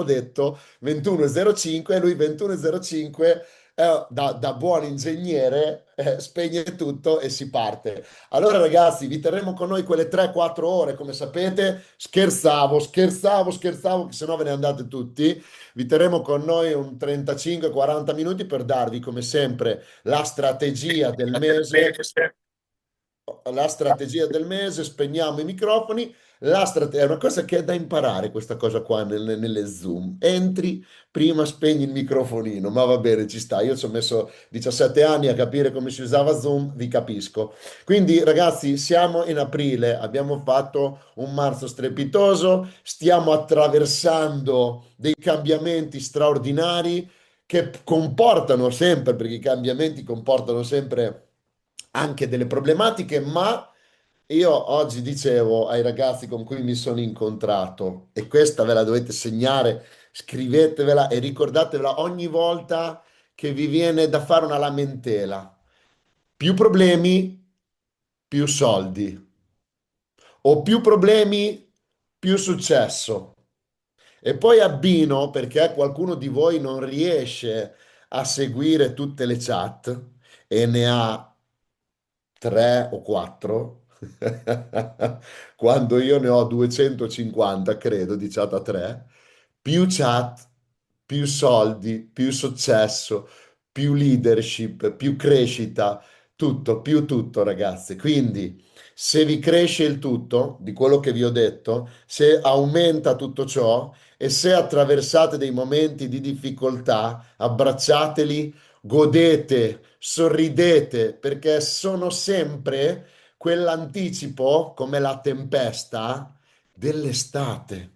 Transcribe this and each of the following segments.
detto 21.05 e lui 21.05 da buon ingegnere spegne tutto e si parte. Allora ragazzi, vi terremo con noi quelle 3-4 ore, come sapete, scherzavo, che se no ve ne andate tutti. Vi terremo con noi un 35-40 minuti per darvi, come sempre, la strategia del mese, spegniamo i microfoni. È una cosa che è da imparare, questa cosa qua nelle Zoom. Entri, prima spegni il microfonino, ma va bene, ci sta. Io ci ho messo 17 anni a capire come si usava Zoom, vi capisco. Quindi, ragazzi, siamo in aprile, abbiamo fatto un marzo strepitoso, stiamo attraversando dei cambiamenti straordinari che comportano sempre, perché i cambiamenti comportano sempre anche delle problematiche, ma io oggi dicevo ai ragazzi con cui mi sono incontrato, e questa ve la dovete segnare, scrivetevela e ricordatevela ogni volta che vi viene da fare una lamentela. Più problemi, più soldi, o più problemi, più successo. E poi abbino, perché qualcuno di voi non riesce a seguire tutte le chat e ne ha tre o quattro, quando io ne ho 250, credo, di chat a tre, più chat, più soldi, più successo, più leadership, più crescita, tutto, più tutto, ragazzi. Quindi, se vi cresce il tutto, di quello che vi ho detto, se aumenta tutto ciò e se attraversate dei momenti di difficoltà, abbracciateli, godete, sorridete, perché sono sempre quell'anticipo, come la tempesta dell'estate.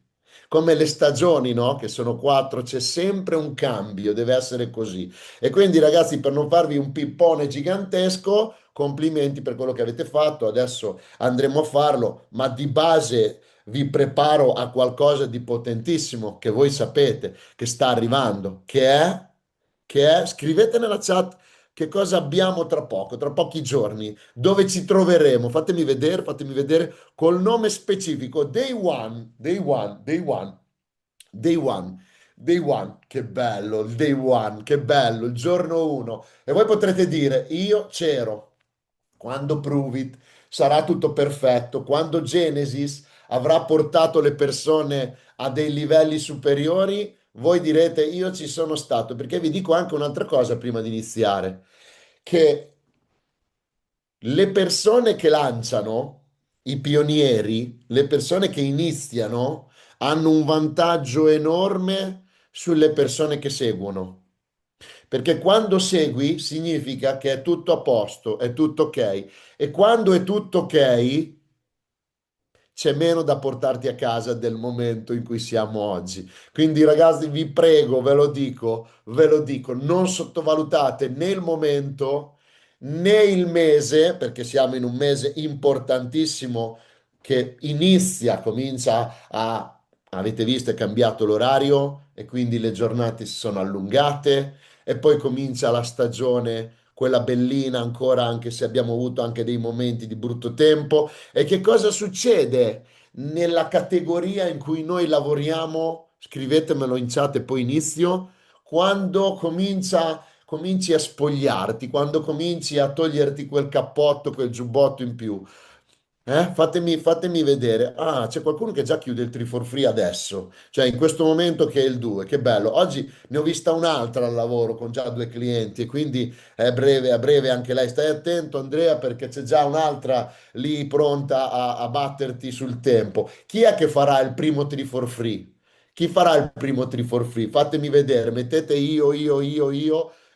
Come le stagioni, no? Che sono quattro, c'è sempre un cambio, deve essere così. E quindi, ragazzi, per non farvi un pippone gigantesco, complimenti per quello che avete fatto. Adesso andremo a farlo, ma di base vi preparo a qualcosa di potentissimo che voi sapete che sta arrivando, scrivete nella chat che cosa abbiamo tra poco, tra pochi giorni, dove ci troveremo. Fatemi vedere col nome specifico. Day one, day one, day one, day one. Day one, che bello, il day one, che bello, il giorno uno. E voi potrete dire, io c'ero, quando Prove It sarà tutto perfetto, quando Genesis avrà portato le persone a dei livelli superiori, voi direte io ci sono stato, perché vi dico anche un'altra cosa prima di iniziare, che le persone che lanciano, i pionieri, le persone che iniziano, hanno un vantaggio enorme sulle persone che seguono. Perché quando segui significa che è tutto a posto, è tutto ok. E quando è tutto ok, c'è meno da portarti a casa del momento in cui siamo oggi. Quindi, ragazzi, vi prego, ve lo dico, non sottovalutate né il momento né il mese, perché siamo in un mese importantissimo che avete visto, è cambiato l'orario e quindi le giornate si sono allungate e poi comincia la stagione, quella bellina ancora, anche se abbiamo avuto anche dei momenti di brutto tempo. E che cosa succede nella categoria in cui noi lavoriamo? Scrivetemelo in chat e poi inizio. Quando cominci a spogliarti, quando cominci a toglierti quel cappotto, quel giubbotto in più. Fatemi vedere. Ah, c'è qualcuno che già chiude il 3 for free adesso, cioè in questo momento che è il 2, che bello. Oggi ne ho vista un'altra al lavoro con già due clienti e quindi a breve anche lei. Stai attento, Andrea, perché c'è già un'altra lì pronta a batterti sul tempo. Chi è che farà il primo 3 for free? Chi farà il primo 3 for free? Fatemi vedere, mettete io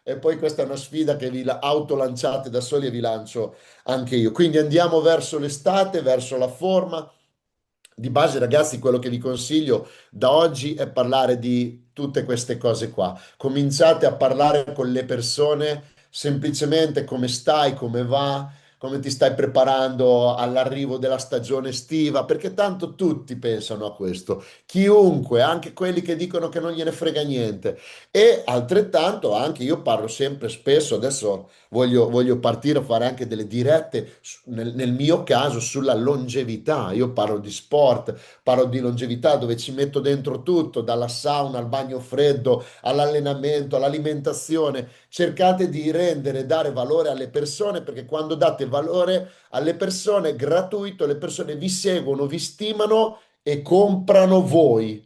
e poi questa è una sfida che autolanciate da soli e vi lancio anche io. Quindi andiamo verso l'estate, verso la forma. Di base, ragazzi, quello che vi consiglio da oggi è parlare di tutte queste cose qua. Cominciate a parlare con le persone semplicemente come stai, come va, come ti stai preparando all'arrivo della stagione estiva, perché tanto tutti pensano a questo, chiunque, anche quelli che dicono che non gliene frega niente. E altrettanto anche io parlo sempre spesso, adesso voglio partire a fare anche delle dirette nel mio caso sulla longevità. Io parlo di sport, parlo di longevità dove ci metto dentro tutto, dalla sauna al bagno freddo, all'allenamento, all'alimentazione. Cercate di rendere, dare valore alle persone perché quando date valore alle persone gratuito, le persone vi seguono, vi stimano e comprano voi.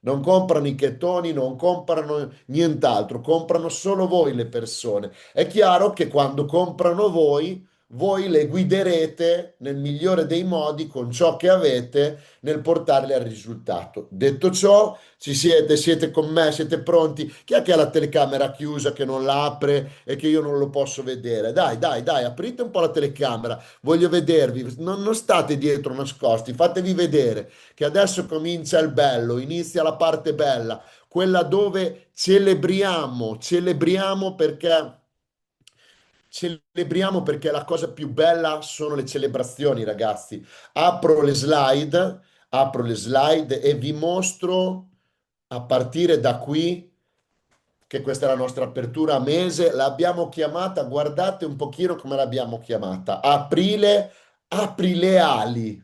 Non comprano i chettoni, non comprano nient'altro, comprano solo voi le persone. È chiaro che quando comprano voi, voi le guiderete nel migliore dei modi con ciò che avete nel portarle al risultato. Detto ciò, ci siete, siete con me, siete pronti? Chi è che ha la telecamera chiusa che non la apre e che io non lo posso vedere? Dai, dai, dai, aprite un po' la telecamera, voglio vedervi. Non state dietro nascosti, fatevi vedere che adesso comincia il bello, inizia la parte bella, quella dove celebriamo perché la cosa più bella sono le celebrazioni, ragazzi. Apro le slide e vi mostro a partire da qui che questa è la nostra apertura a mese, l'abbiamo chiamata, guardate un pochino come l'abbiamo chiamata, aprile, apri le ali,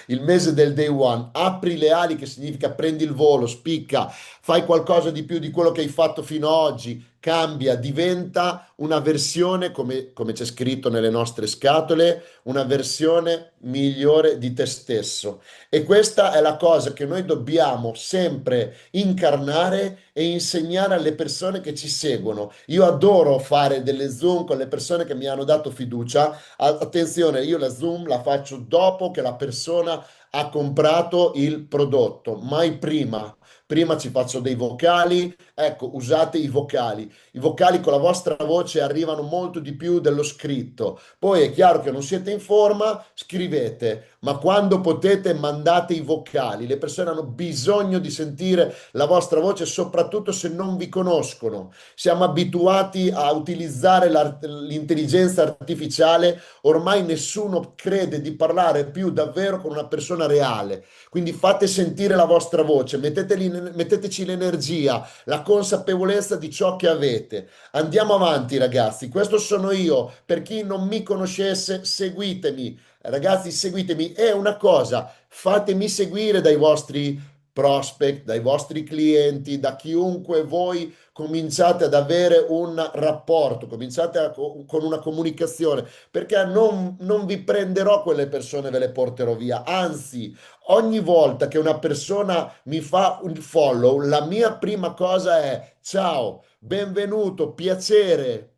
il mese del day one, apri le ali che significa prendi il volo, spicca, fai qualcosa di più di quello che hai fatto fino ad oggi, cambia, diventa una versione, come c'è scritto nelle nostre scatole, una versione migliore di te stesso. E questa è la cosa che noi dobbiamo sempre incarnare e insegnare alle persone che ci seguono. Io adoro fare delle Zoom con le persone che mi hanno dato fiducia. Attenzione, io la Zoom la faccio dopo che la persona ha comprato il prodotto, mai prima. Prima ci faccio dei vocali, ecco, usate i vocali. I vocali con la vostra voce arrivano molto di più dello scritto. Poi è chiaro che non siete in forma, scrivete, ma quando potete mandate i vocali. Le persone hanno bisogno di sentire la vostra voce, soprattutto se non vi conoscono. Siamo abituati a utilizzare l'intelligenza artificiale, ormai nessuno crede di parlare più davvero con una persona reale. Quindi fate sentire la vostra voce, metteteci l'energia, la consapevolezza di ciò che avete. Andiamo avanti, ragazzi. Questo sono io. Per chi non mi conoscesse, seguitemi. Ragazzi, seguitemi. È una cosa, fatemi seguire dai vostri prospect, dai vostri clienti, da chiunque voi cominciate ad avere un rapporto, cominciate con una comunicazione, perché non vi prenderò quelle persone, ve le porterò via. Anzi, ogni volta che una persona mi fa un follow, la mia prima cosa è ciao, benvenuto, piacere,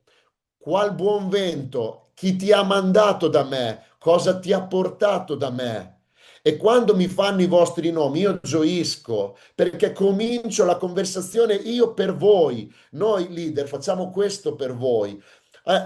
qual buon vento, chi ti ha mandato da me, cosa ti ha portato da me. E quando mi fanno i vostri nomi, io gioisco perché comincio la conversazione io per voi. Noi leader facciamo questo per voi.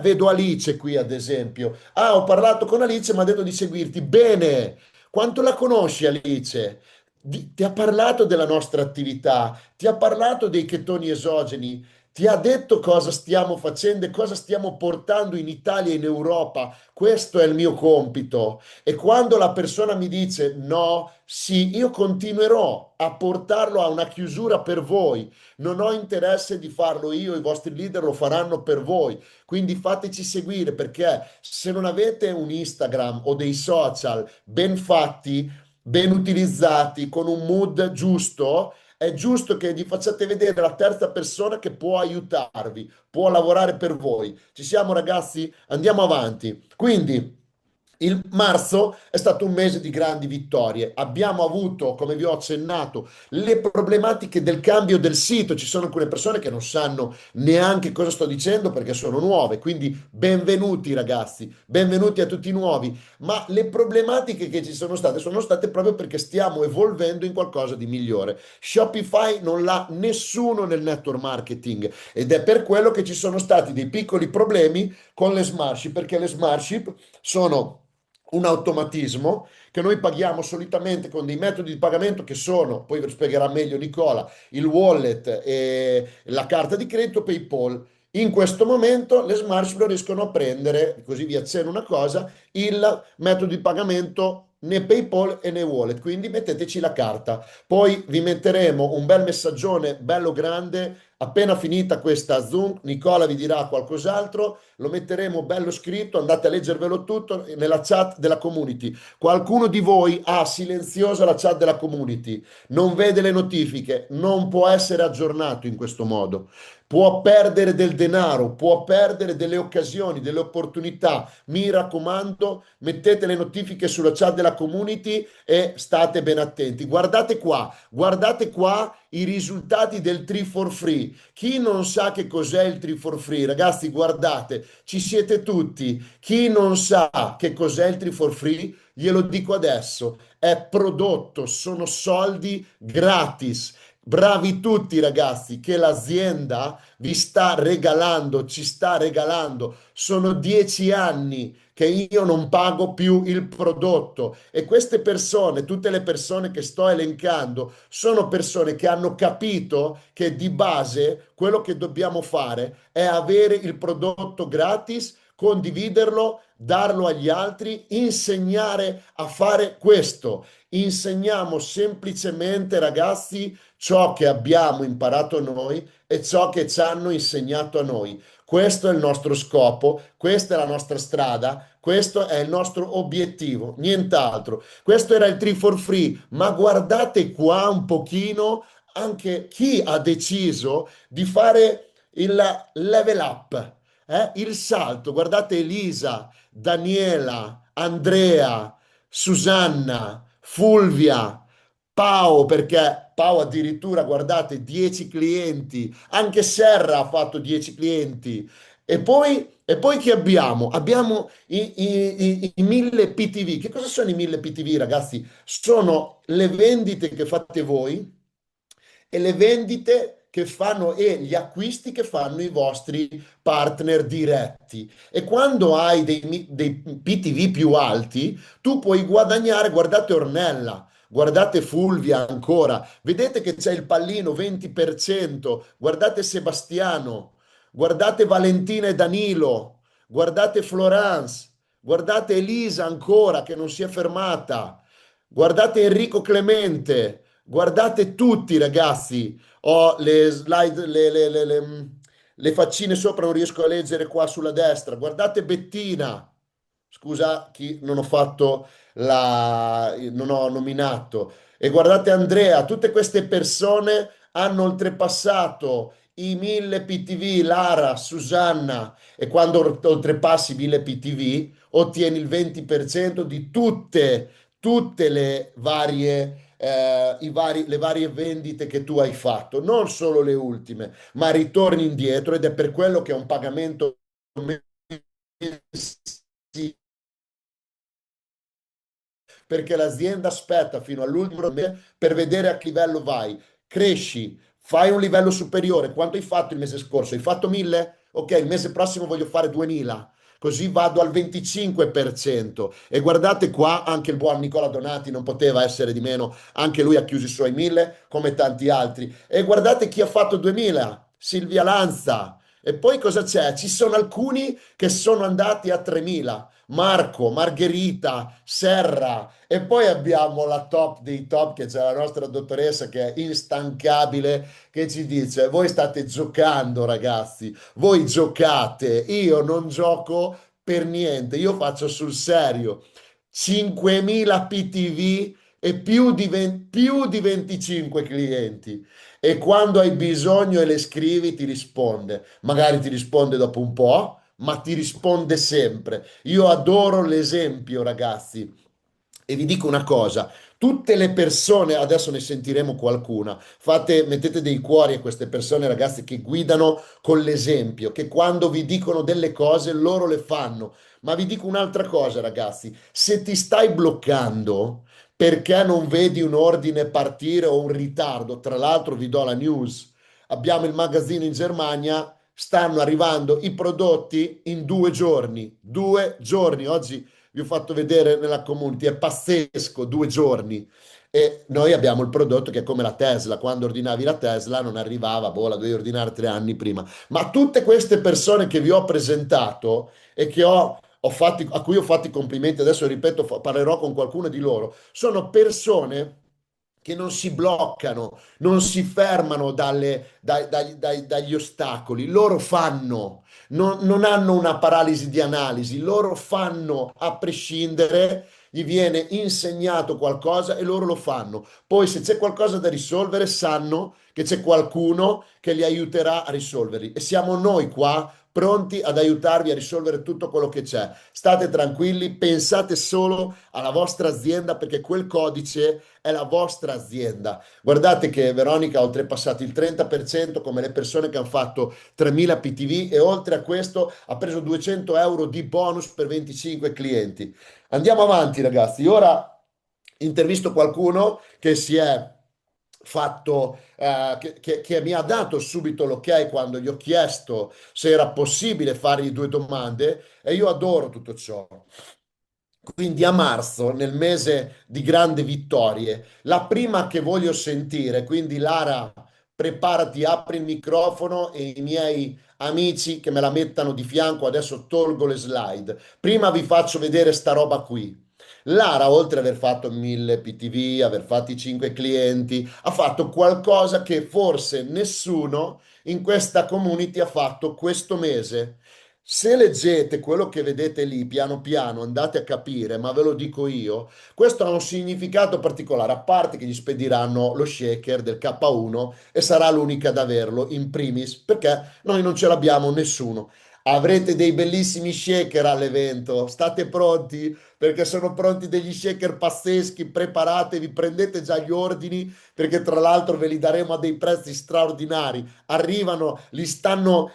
Vedo Alice qui, ad esempio. Ah, ho parlato con Alice, mi ha detto di seguirti. Bene, quanto la conosci, Alice? Ti ha parlato della nostra attività, ti ha parlato dei chetoni esogeni, ti ha detto cosa stiamo facendo e cosa stiamo portando in Italia e in Europa. Questo è il mio compito. E quando la persona mi dice no, sì, io continuerò a portarlo a una chiusura per voi. Non ho interesse di farlo io, i vostri leader lo faranno per voi. Quindi fateci seguire perché se non avete un Instagram o dei social ben fatti, ben utilizzati, con un mood giusto, è giusto che gli facciate vedere la terza persona che può aiutarvi, può lavorare per voi. Ci siamo, ragazzi? Andiamo avanti. Quindi, il marzo è stato un mese di grandi vittorie. Abbiamo avuto, come vi ho accennato, le problematiche del cambio del sito. Ci sono alcune persone che non sanno neanche cosa sto dicendo perché sono nuove. Quindi, benvenuti, ragazzi, benvenuti a tutti i nuovi. Ma le problematiche che ci sono state proprio perché stiamo evolvendo in qualcosa di migliore. Shopify non l'ha nessuno nel network marketing ed è per quello che ci sono stati dei piccoli problemi con le Smartship, perché le Smartship sono un automatismo che noi paghiamo solitamente con dei metodi di pagamento che sono, poi vi spiegherà meglio Nicola, il wallet e la carta di credito PayPal. In questo momento le smart non riescono a prendere, così vi accenno una cosa, il metodo di pagamento né PayPal e né wallet, quindi metteteci la carta. Poi vi metteremo un bel messaggione bello grande. Appena finita questa Zoom, Nicola vi dirà qualcos'altro, lo metteremo bello scritto, andate a leggervelo tutto nella chat della community. Qualcuno di voi ha silenziosa la chat della community, non vede le notifiche, non può essere aggiornato in questo modo. Può perdere del denaro, può perdere delle occasioni, delle opportunità. Mi raccomando, mettete le notifiche sulla chat della community e state ben attenti. Guardate qua i risultati del 3 for free. Chi non sa che cos'è il 3 for free, ragazzi, guardate, ci siete tutti. Chi non sa che cos'è il 3 for free, glielo dico adesso, è prodotto, sono soldi gratis. Bravi tutti ragazzi che l'azienda vi sta regalando, ci sta regalando. Sono 10 anni che io non pago più il prodotto e queste persone, tutte le persone che sto elencando, sono persone che hanno capito che di base quello che dobbiamo fare è avere il prodotto gratis, condividerlo, darlo agli altri, insegnare a fare questo. Insegniamo semplicemente, ragazzi, ciò che abbiamo imparato noi e ciò che ci hanno insegnato a noi. Questo è il nostro scopo, questa è la nostra strada, questo è il nostro obiettivo, nient'altro. Questo era il 3 for free, ma guardate qua un pochino anche chi ha deciso di fare il level up, il salto. Guardate Elisa, Daniela, Andrea, Susanna, Fulvia, Pau, perché Pau addirittura, guardate, 10 clienti, anche Serra ha fatto 10 clienti. E poi chi abbiamo? Abbiamo i 1000 PTV. Che cosa sono i 1000 PTV, ragazzi? Sono le vendite che fate voi e le vendite che fanno e gli acquisti che fanno i vostri partner diretti. E quando hai dei PTV più alti, tu puoi guadagnare, guardate Ornella. Guardate Fulvia ancora, vedete che c'è il pallino 20%, guardate Sebastiano, guardate Valentina e Danilo, guardate Florence, guardate Elisa ancora che non si è fermata, guardate Enrico Clemente, guardate tutti ragazzi. Ho le slide, le faccine sopra, non riesco a leggere qua sulla destra. Guardate Bettina. Scusa, chi non ho fatto non ho nominato. E guardate Andrea, tutte queste persone hanno oltrepassato i 1000 PTV, Lara, Susanna, e quando oltrepassi i 1000 PTV ottieni il 20% di tutte le varie, le varie vendite che tu hai fatto, non solo le ultime, ma ritorni indietro ed è per quello che è un pagamento mensile, perché l'azienda aspetta fino all'ultimo mese per vedere a che livello vai. Cresci, fai un livello superiore. Quanto hai fatto il mese scorso? Hai fatto 1000? Ok, il mese prossimo voglio fare 2000. Così vado al 25%. E guardate qua, anche il buon Nicola Donati non poteva essere di meno, anche lui ha chiuso i suoi 1000 come tanti altri. E guardate chi ha fatto 2000, Silvia Lanza. E poi cosa c'è? Ci sono alcuni che sono andati a 3000. Marco, Margherita, Serra, e poi abbiamo la top dei top, che c'è la nostra dottoressa che è instancabile, che ci dice: Voi state giocando, ragazzi, voi giocate, io non gioco per niente, io faccio sul serio. 5.000 PTV e più di 25 clienti. E quando hai bisogno e le scrivi, ti risponde. Magari ti risponde dopo un po', ma ti risponde sempre. Io adoro l'esempio, ragazzi. E vi dico una cosa, tutte le persone, adesso ne sentiremo qualcuna, mettete dei cuori a queste persone, ragazzi, che guidano con l'esempio, che quando vi dicono delle cose loro le fanno. Ma vi dico un'altra cosa, ragazzi, se ti stai bloccando perché non vedi un ordine partire o un ritardo, tra l'altro vi do la news, abbiamo il magazzino in Germania, stanno arrivando i prodotti in 2 giorni, 2 giorni, oggi vi ho fatto vedere nella community, è pazzesco, 2 giorni. E noi abbiamo il prodotto che è come la Tesla, quando ordinavi la Tesla non arrivava, boh, la dovevi ordinare 3 anni prima. Ma tutte queste persone che vi ho presentato e che a cui ho fatto i complimenti, adesso ripeto, parlerò con qualcuno di loro, sono persone che non si bloccano, non si fermano dagli ostacoli, loro fanno, non hanno una paralisi di analisi, loro fanno a prescindere, gli viene insegnato qualcosa e loro lo fanno. Poi se c'è qualcosa da risolvere, sanno che c'è qualcuno che li aiuterà a risolverli e siamo noi qua pronti ad aiutarvi a risolvere tutto quello che c'è. State tranquilli, pensate solo alla vostra azienda perché quel codice è la vostra azienda. Guardate che Veronica ha oltrepassato il 30% come le persone che hanno fatto 3000 PTV e oltre a questo ha preso 200 euro di bonus per 25 clienti. Andiamo avanti, ragazzi. Ora intervisto qualcuno che si è fatto, che mi ha dato subito l'ok quando gli ho chiesto se era possibile fargli due domande e io adoro tutto ciò. Quindi a marzo, nel mese di grandi vittorie, la prima che voglio sentire, quindi Lara, preparati, apri il microfono e i miei amici che me la mettano di fianco, adesso tolgo le slide. Prima vi faccio vedere sta roba qui. Lara, oltre ad aver fatto 1000 PTV, aver fatto i 5 clienti, ha fatto qualcosa che forse nessuno in questa community ha fatto questo mese. Se leggete quello che vedete lì, piano piano andate a capire, ma ve lo dico io, questo ha un significato particolare, a parte che gli spediranno lo shaker del K1 e sarà l'unica ad averlo in primis, perché noi non ce l'abbiamo nessuno. Avrete dei bellissimi shaker all'evento, state pronti? Perché sono pronti degli shaker pazzeschi, preparatevi, prendete già gli ordini, perché tra l'altro ve li daremo a dei prezzi straordinari. Arrivano, li stanno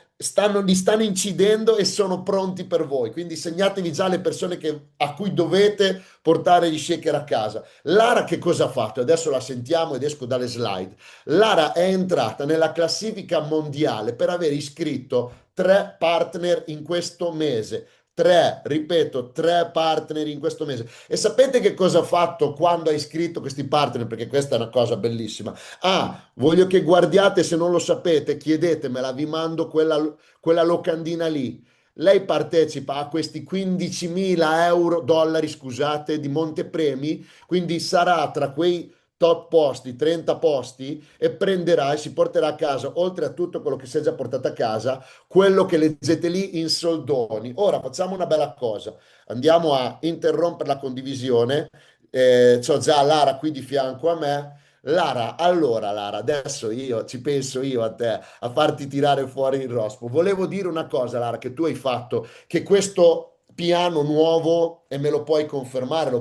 incidendo e sono pronti per voi. Quindi segnatevi già le persone a cui dovete portare gli shaker a casa. Lara che cosa ha fatto? Adesso la sentiamo ed esco dalle slide. Lara è entrata nella classifica mondiale per aver iscritto 3 partner in questo mese. Tre, ripeto, 3 partner in questo mese. E sapete che cosa ha fatto quando ha iscritto questi partner? Perché questa è una cosa bellissima. Ah, voglio che guardiate, se non lo sapete, chiedetemela, vi mando quella locandina lì. Lei partecipa a questi 15.000 euro, dollari, scusate, di montepremi, quindi sarà tra quei top posti, 30 posti, e prenderà e si porterà a casa, oltre a tutto quello che si è già portato a casa, quello che leggete lì in soldoni. Ora facciamo una bella cosa, andiamo a interrompere la condivisione. C'ho già Lara qui di fianco a me. Lara, allora Lara, adesso io ci penso io a te a farti tirare fuori il rospo. Volevo dire una cosa, Lara, che tu hai fatto, che questo piano nuovo, e me lo puoi confermare,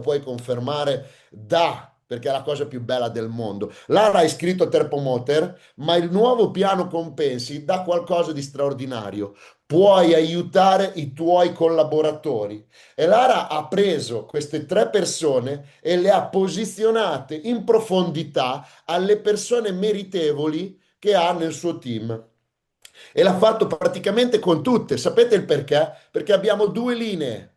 perché è la cosa più bella del mondo. Lara ha iscritto Terpomoter, ma il nuovo piano compensi dà qualcosa di straordinario. Puoi aiutare i tuoi collaboratori. E Lara ha preso queste 3 persone e le ha posizionate in profondità alle persone meritevoli che ha nel suo team. E l'ha fatto praticamente con tutte. Sapete il perché? Perché abbiamo 2 linee.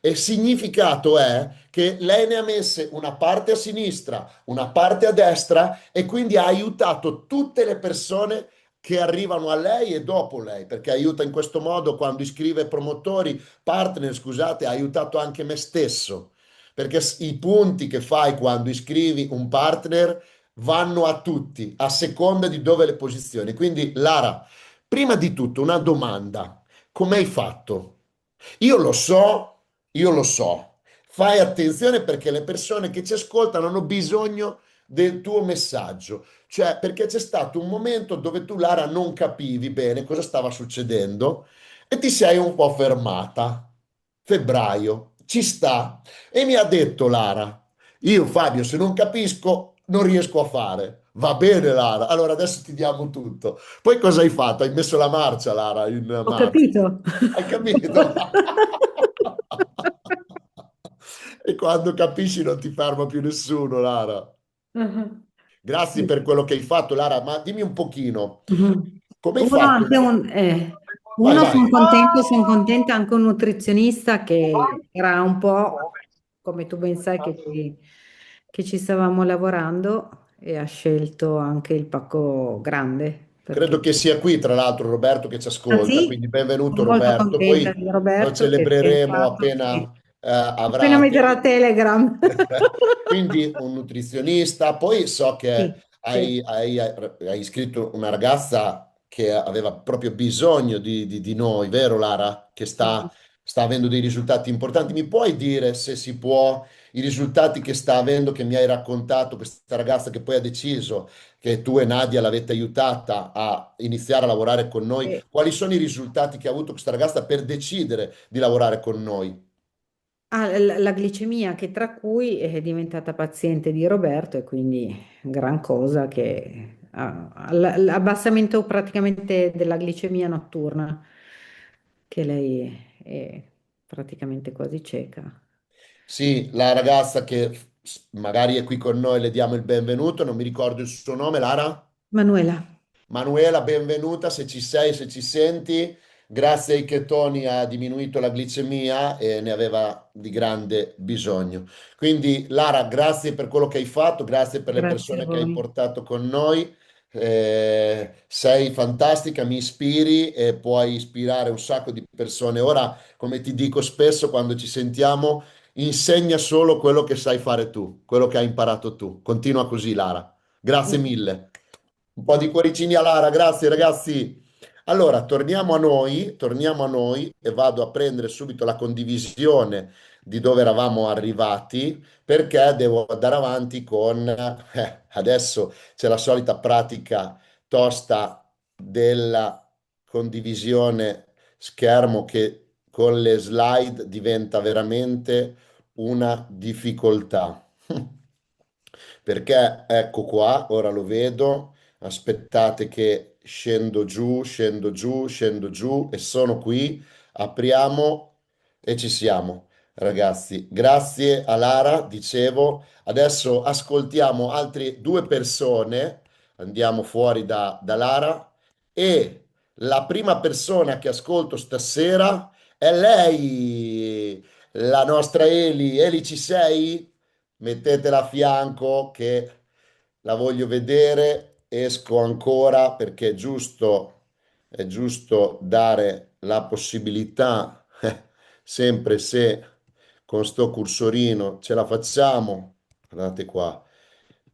E il significato è che lei ne ha messe una parte a sinistra, una parte a destra e quindi ha aiutato tutte le persone che arrivano a lei e dopo lei, perché aiuta in questo modo quando iscrive promotori, partner, scusate, ha aiutato anche me stesso, perché i punti che fai quando iscrivi un partner vanno a tutti, a seconda di dove le posizioni. Quindi, Lara, prima di tutto una domanda. Come hai fatto? Io lo so, io lo so. Fai attenzione perché le persone che ci ascoltano hanno bisogno del tuo messaggio. Cioè, perché c'è stato un momento dove tu, Lara, non capivi bene cosa stava succedendo e ti sei un po' fermata. Febbraio, ci sta. E mi ha detto Lara, io Fabio, se non capisco, non riesco a fare. Va bene, Lara. Allora adesso ti diamo tutto. Poi cosa hai fatto? Hai messo la marcia, Lara, in Ho marcia. capito. Hai capito? E quando capisci non ti ferma più nessuno, Lara. Mhm. Grazie Sì. per quello che hai fatto, Lara, ma dimmi un pochino, Mhm. come hai Uno, fatto? anche Vai, uno vai. sono contenta anche un nutrizionista che era un po', come tu ben sai, che che ci stavamo lavorando e ha scelto anche il pacco grande Credo perché... che sia qui, tra l'altro, Roberto che ci Ah ascolta, sì? quindi benvenuto Sono molto Roberto. contenta Poi di lo Roberto che ha celebreremo pensato, appena sì. Appena avrà metterà tempo. Telegram. Quindi un nutrizionista. Poi so che Sì, sì, hai iscritto una ragazza che aveva proprio bisogno di noi, vero Lara? Che sì, sì. sta avendo dei risultati importanti. Mi puoi dire se si può, i risultati che sta avendo, che mi hai raccontato, questa ragazza che poi ha deciso che tu e Nadia l'avete aiutata a iniziare a lavorare con noi, Sì. quali sono i risultati che ha avuto questa ragazza per decidere di lavorare con noi? Ha la glicemia che tra cui è diventata paziente di Roberto e quindi gran cosa che ha l'abbassamento praticamente della glicemia notturna, che lei è praticamente quasi cieca. Sì, la ragazza che magari è qui con noi, le diamo il benvenuto, non mi ricordo il suo nome, Lara? Manuela, Manuela, benvenuta, se ci sei, se ci senti. Grazie ai chetoni ha diminuito la glicemia e ne aveva di grande bisogno. Quindi, Lara, grazie per quello che hai fatto, grazie per le grazie a persone che hai voi. portato con noi. Sei fantastica, mi ispiri e puoi ispirare un sacco di persone. Ora, come ti dico spesso quando ci sentiamo, insegna solo quello che sai fare tu, quello che hai imparato tu. Continua così, Lara. Grazie mille. Un po' di cuoricini a Lara, grazie ragazzi. Allora, torniamo a noi e vado a prendere subito la condivisione di dove eravamo arrivati perché devo andare avanti con... adesso c'è la solita pratica tosta della condivisione schermo che con le slide diventa veramente una difficoltà. Perché ecco qua, ora lo vedo, aspettate che scendo giù, scendo giù, scendo giù e sono qui, apriamo e ci siamo. Ragazzi, grazie a Lara, dicevo, adesso ascoltiamo altre due persone, andiamo fuori da Lara e la prima persona che ascolto stasera è lei, la nostra Eli. Eli, ci sei? Mettetela a fianco che la voglio vedere. Esco ancora perché è giusto dare la possibilità, sempre se con sto cursorino ce la facciamo. Guardate qua,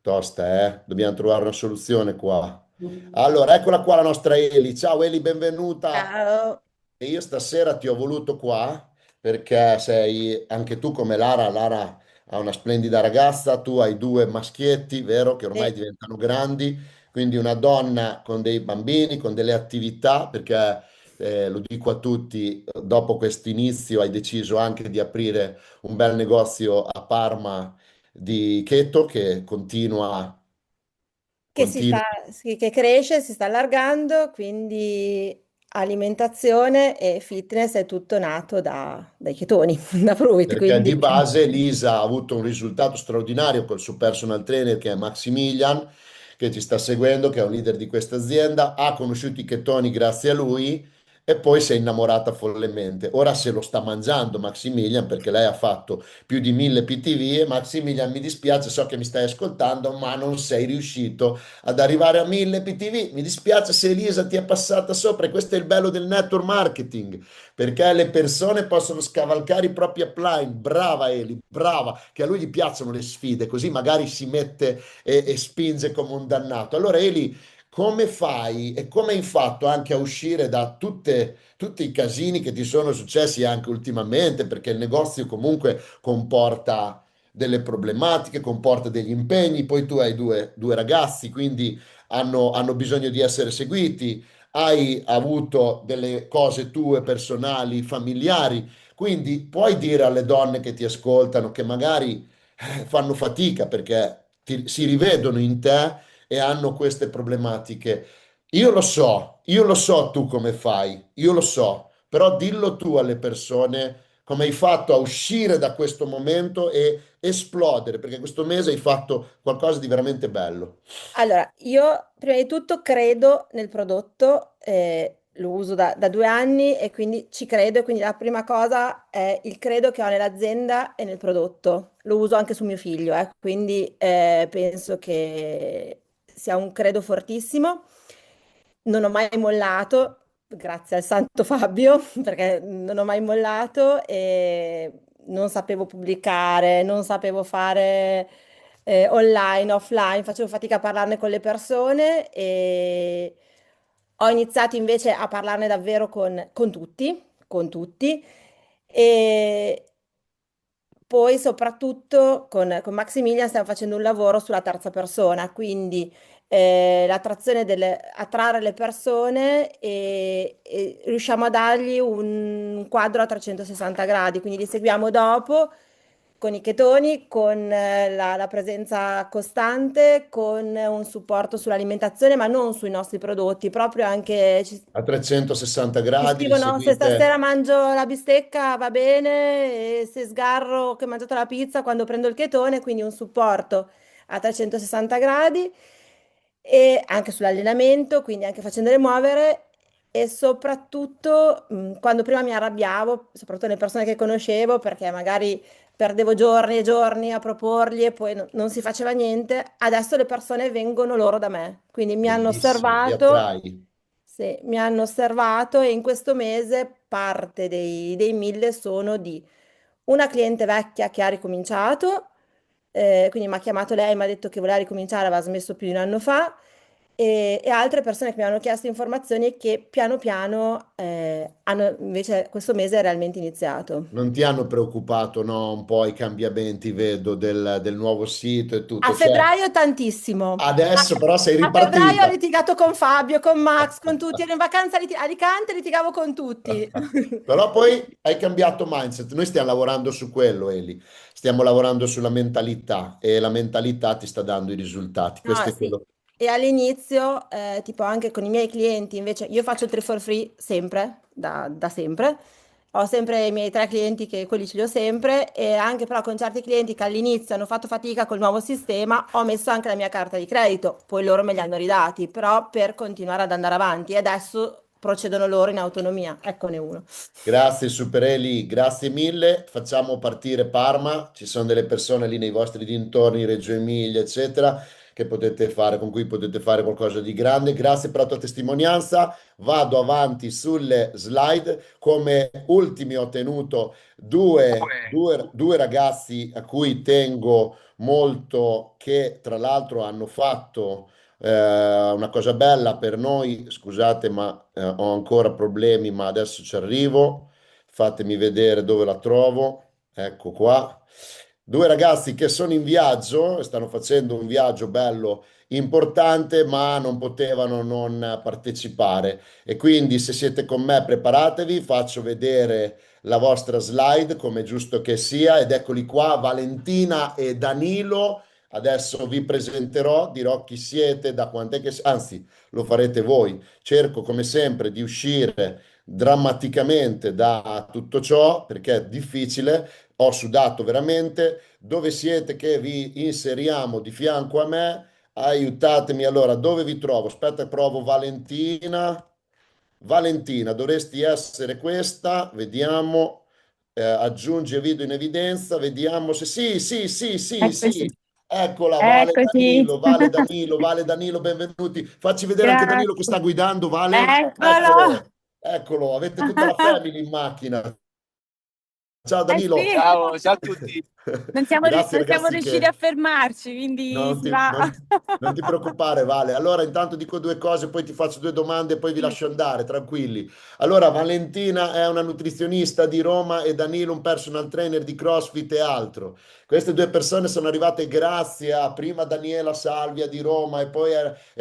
tosta, eh? Dobbiamo trovare una soluzione qua. Allora, eccola qua la nostra Eli. Ciao Eli, benvenuta. Ciao. E io stasera ti ho voluto qua perché sei anche tu come Lara. Lara ha una splendida ragazza, tu hai due maschietti, vero, che ormai Sì. diventano grandi, quindi una donna con dei bambini, con delle attività, perché lo dico a tutti, dopo questo inizio hai deciso anche di aprire un bel negozio a Parma di keto che Che si continua sta, sì, che cresce, si sta allargando, quindi alimentazione e fitness è tutto nato dai chetoni, da Fruit, perché quindi di base Lisa ha avuto un risultato straordinario col suo personal trainer che è Maximilian, che ci sta seguendo, che è un leader di questa azienda, ha conosciuto i chetoni grazie a lui e poi si è innamorata follemente. Ora se lo sta mangiando Maximilian perché lei ha fatto più di 1000 PTV e Maximilian mi dispiace, so che mi stai ascoltando, ma non sei riuscito ad arrivare a 1000 PTV. Mi dispiace se Elisa ti è passata sopra e questo è il bello del network marketing perché le persone possono scavalcare i propri upline. Brava Eli, brava, che a lui gli piacciono le sfide, così magari si mette e spinge come un dannato. Allora Eli, come fai e come hai fatto anche a uscire da tutti i casini che ti sono successi anche ultimamente, perché il negozio comunque comporta delle problematiche, comporta degli impegni, poi tu hai due ragazzi, quindi hanno bisogno di essere seguiti, hai avuto delle cose tue personali, familiari, quindi puoi dire alle donne che ti ascoltano che magari fanno fatica perché si rivedono in te e hanno queste problematiche. Io lo so tu come fai, io lo so, però dillo tu alle persone come hai fatto a uscire da questo momento e esplodere, perché questo mese hai fatto qualcosa di veramente bello. allora io prima di tutto credo nel prodotto, lo uso da 2 anni e quindi ci credo, e quindi la prima cosa è il credo che ho nell'azienda e nel prodotto. Lo uso anche su mio figlio, quindi penso che sia un credo fortissimo. Non ho mai mollato, grazie al santo Fabio, perché non ho mai mollato e non sapevo pubblicare, non sapevo fare online, offline, facevo fatica a parlarne con le persone e ho iniziato invece a parlarne davvero con tutti. E poi soprattutto con Maximilian stiamo facendo un lavoro sulla terza persona, quindi attrarre le persone e riusciamo a dargli un quadro a 360 gradi, quindi li seguiamo dopo con i chetoni, con la presenza costante, con un supporto sull'alimentazione, ma non sui nostri prodotti, proprio anche A 360 ci gradi li scrivono se stasera seguite. mangio la bistecca va bene, e se sgarro che ho mangiato la pizza quando prendo il chetone, quindi un supporto a 360 gradi e anche sull'allenamento, quindi anche facendole muovere e soprattutto quando prima mi arrabbiavo, soprattutto le persone che conoscevo, perché magari perdevo giorni e giorni a proporgli e poi non si faceva niente, adesso le persone vengono loro da me, quindi mi hanno Bellissimo, li osservato. attrai. Sì, mi hanno osservato e in questo mese parte dei 1000 sono di una cliente vecchia che ha ricominciato, quindi mi ha chiamato lei, mi ha detto che voleva ricominciare, aveva smesso più di un anno fa, e altre persone che mi hanno chiesto informazioni e che piano piano hanno invece questo mese è realmente iniziato. Non ti hanno preoccupato, no, un po' i cambiamenti, vedo, del nuovo sito e A tutto. Cioè, febbraio tantissimo. adesso però sei A febbraio ho ripartita. litigato con Fabio, con Max, con tutti. Ero in vacanza a Alicante, litigavo con tutti. Però poi hai cambiato mindset. Noi stiamo lavorando su quello, Eli. Stiamo lavorando sulla mentalità e la mentalità ti sta dando i risultati. Questo No, è sì. quello. E all'inizio, tipo anche con i miei clienti, invece, io faccio il 3 for free sempre, da sempre. Ho sempre i miei 3 clienti che quelli ce li ho sempre e anche però con certi clienti che all'inizio hanno fatto fatica col nuovo sistema, ho messo anche la mia carta di credito, poi loro me li hanno ridati, però per continuare ad andare avanti e adesso procedono loro in autonomia. Eccone uno. Grazie Super Eli, grazie mille. Facciamo partire Parma. Ci sono delle persone lì nei vostri dintorni, Reggio Emilia, eccetera, che potete fare, con cui potete fare qualcosa di grande. Grazie per la tua testimonianza. Vado avanti sulle slide. Come ultimi ho tenuto due ragazzi a cui tengo molto, che tra l'altro hanno fatto una cosa bella per noi, scusate, ma ho ancora problemi, ma adesso ci arrivo. Fatemi vedere dove la trovo. Ecco qua. Due ragazzi che sono in viaggio, stanno facendo un viaggio bello, importante, ma non potevano non partecipare. E quindi, se siete con me, preparatevi, faccio vedere la vostra slide, come è giusto che sia, ed eccoli qua, Valentina e Danilo. Adesso vi presenterò, dirò chi siete, da quant'è che... Anzi, lo farete voi. Cerco come sempre di uscire drammaticamente da tutto ciò perché è difficile. Ho sudato veramente. Dove siete che vi inseriamo di fianco a me? Aiutatemi. Allora, dove vi trovo? Aspetta, provo Valentina. Valentina, dovresti essere questa. Vediamo. Aggiunge video in evidenza. Vediamo se sì, sì, sì, sì, Eccoci, sì. Eccola, eccoci. Vale Danilo, benvenuti. Facci vedere anche Danilo che sta Grazie. guidando, Vale. Eccolo. Eccolo, eccolo, avete tutta la family in macchina. Ciao Eh Danilo. sì, Ciao, ciao a tutti. Grazie non siamo ragazzi riusciti a che... fermarci, No, quindi si va. non ti preoccupare, Vale. Allora, intanto dico due cose, poi ti faccio due domande e poi vi Sì. lascio andare, tranquilli. Allora, Valentina è una nutrizionista di Roma e Danilo un personal trainer di CrossFit e altro. Queste due persone sono arrivate grazie a prima Daniela Salvia di Roma e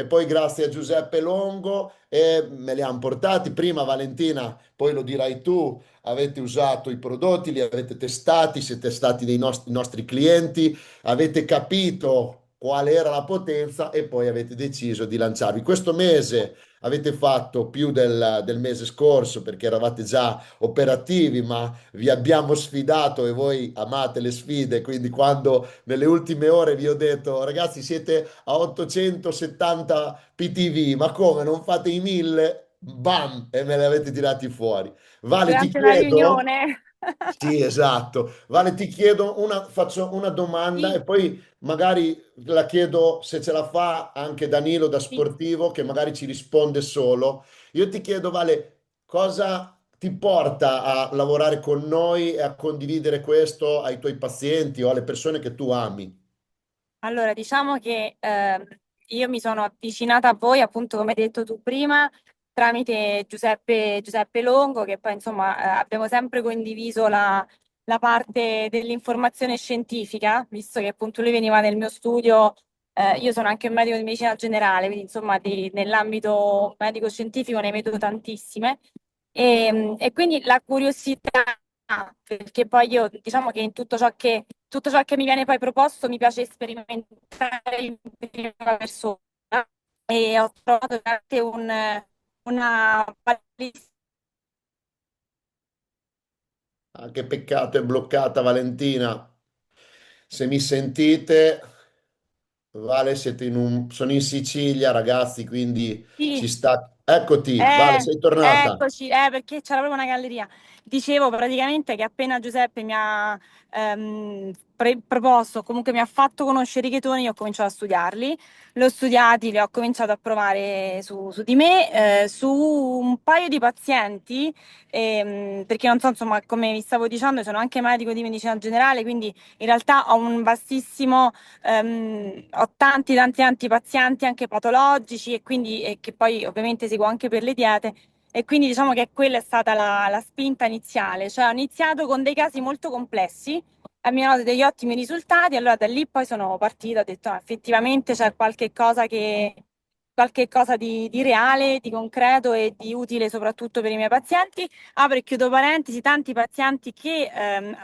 poi grazie a Giuseppe Longo e me li hanno portati. Prima Valentina, poi lo dirai tu, avete usato i prodotti, li avete testati, siete stati dei nostri clienti, avete capito qual era la potenza e poi avete deciso di lanciarvi. Questo mese avete fatto più del mese scorso perché eravate già operativi, ma vi abbiamo sfidato e voi amate le sfide, quindi quando nelle ultime ore vi ho detto ragazzi siete a 870 PTV, ma come non fate i 1000? bam, e me li avete tirati fuori. Vale, ti durante una chiedo, riunione. sì, esatto. Vale, ti chiedo faccio una domanda Sì, e poi magari la chiedo se ce la fa anche Danilo da sì. sportivo, che magari ci risponde solo. Io ti chiedo, Vale, cosa ti porta a lavorare con noi e a condividere questo ai tuoi pazienti o alle persone che tu ami? Allora, diciamo che io mi sono avvicinata a voi, appunto, come hai detto tu prima, tramite Giuseppe Longo, che poi insomma abbiamo sempre condiviso la parte dell'informazione scientifica, visto che appunto lui veniva nel mio studio, io sono anche un medico di medicina generale, quindi insomma nell'ambito medico-scientifico ne vedo tantissime. E quindi la curiosità, perché poi io diciamo che in tutto ciò che mi viene poi proposto mi piace sperimentare in prima persona e ho trovato veramente una bellissima. Ah, che peccato, è bloccata Valentina. Se mi sentite, Vale, sono in Sicilia, ragazzi, quindi ci Sì, sta. Eccoti, Vale, sei tornata. eccoci, perché c'era proprio una galleria. Dicevo praticamente che appena Giuseppe mi ha proposto, o comunque mi ha fatto conoscere i chetoni, io ho cominciato a studiarli. Li ho studiati, li ho cominciato a provare su di me, su un paio di pazienti, perché non so, insomma, come vi stavo dicendo, sono anche medico di medicina generale, quindi in realtà ho un vastissimo ho tanti pazienti anche patologici e quindi che poi ovviamente seguo anche per le diete e quindi diciamo che quella è stata la spinta iniziale, cioè ho iniziato con dei casi molto complessi, a mia nota degli ottimi risultati, allora da lì poi sono partita, ho detto "Ah, effettivamente c'è qualche cosa di reale, di concreto e di utile soprattutto per i miei pazienti. Apro e chiudo parentesi, tanti pazienti che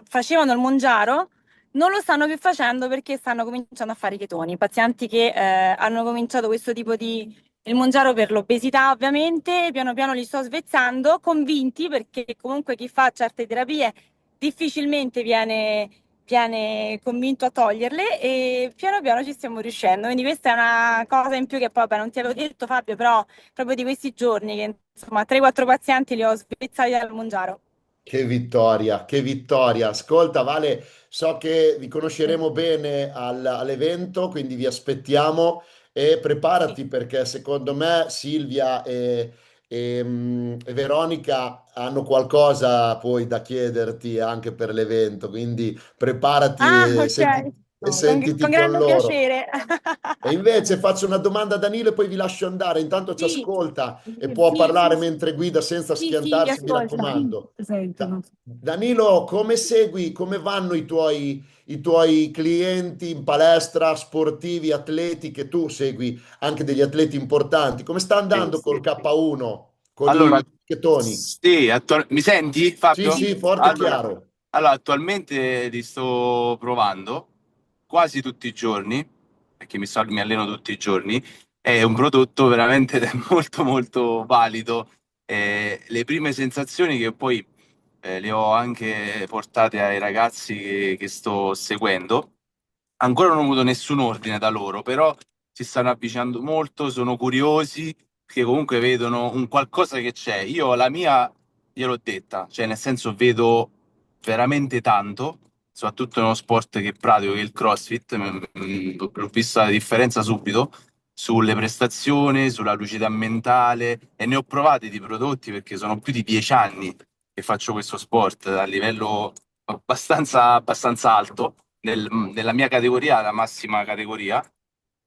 facevano il Mongiaro non lo stanno più facendo perché stanno cominciando a fare i chetoni. Pazienti che hanno cominciato questo tipo di il Mongiaro per l'obesità, ovviamente, piano piano li sto svezzando, convinti perché comunque chi fa certe terapie difficilmente viene convinto a toglierle e piano piano ci stiamo riuscendo. Quindi questa è una cosa in più che poi vabbè, non ti avevo detto, Fabio, però proprio di questi giorni che insomma 3-4 pazienti li ho svezzati dal Mongiaro. Che vittoria, che vittoria. Ascolta, Vale, so che vi conosceremo bene all'evento, quindi vi aspettiamo e Sì. preparati perché secondo me Silvia e Veronica hanno qualcosa poi da chiederti anche per l'evento, quindi preparati Ah, e, ok. e No, sentiti con con grande loro. piacere. E invece faccio una domanda a Danilo e poi vi lascio andare. Intanto ci Sì, ascolta e può sì, sì, parlare mentre guida senza sì, vi schiantarsi, mi ascolta. raccomando. Danilo, come segui, come vanno i tuoi clienti in palestra, sportivi, atleti, che tu segui anche degli atleti importanti? Come sta Sì, andando col sì. K1, con Allora, i chetoni? sì, mi senti Sì, Fabio? sì, forte e Allora, chiaro. attualmente li sto provando quasi tutti i giorni, perché mi alleno tutti i giorni. È un prodotto veramente molto molto valido. Le prime sensazioni che poi le ho anche portate ai ragazzi che sto seguendo. Ancora non ho avuto nessun ordine da loro, però si stanno avvicinando molto, sono curiosi, perché comunque vedono un qualcosa che c'è. Io la mia gliel'ho detta, cioè nel senso vedo veramente tanto, soprattutto nello sport che pratico, che è il CrossFit, ho visto la differenza subito sulle prestazioni, sulla lucidità mentale e ne ho provati di prodotti perché sono più di 10 anni che faccio questo sport a livello abbastanza alto nella mia categoria, la massima categoria,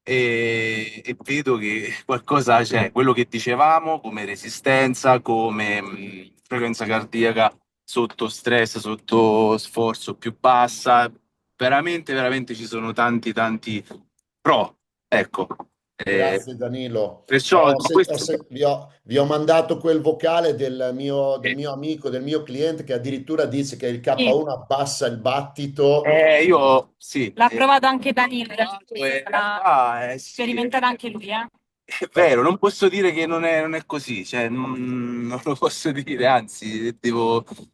e vedo che qualcosa c'è, quello che dicevamo come resistenza, come frequenza cardiaca sotto stress, sotto sforzo più bassa, veramente ci sono tanti pro, ecco. Eh, Grazie Danilo. perciò questo. Vi ho mandato quel vocale del eh, mio amico, del mio cliente, che addirittura dice che il Sì, K1 abbassa il battito. io sì, l'ha provato anche Danilo, in l'ha realtà sì, sperimentata anche lui, eh. è vero, non posso dire che non è così, cioè non lo posso dire, anzi,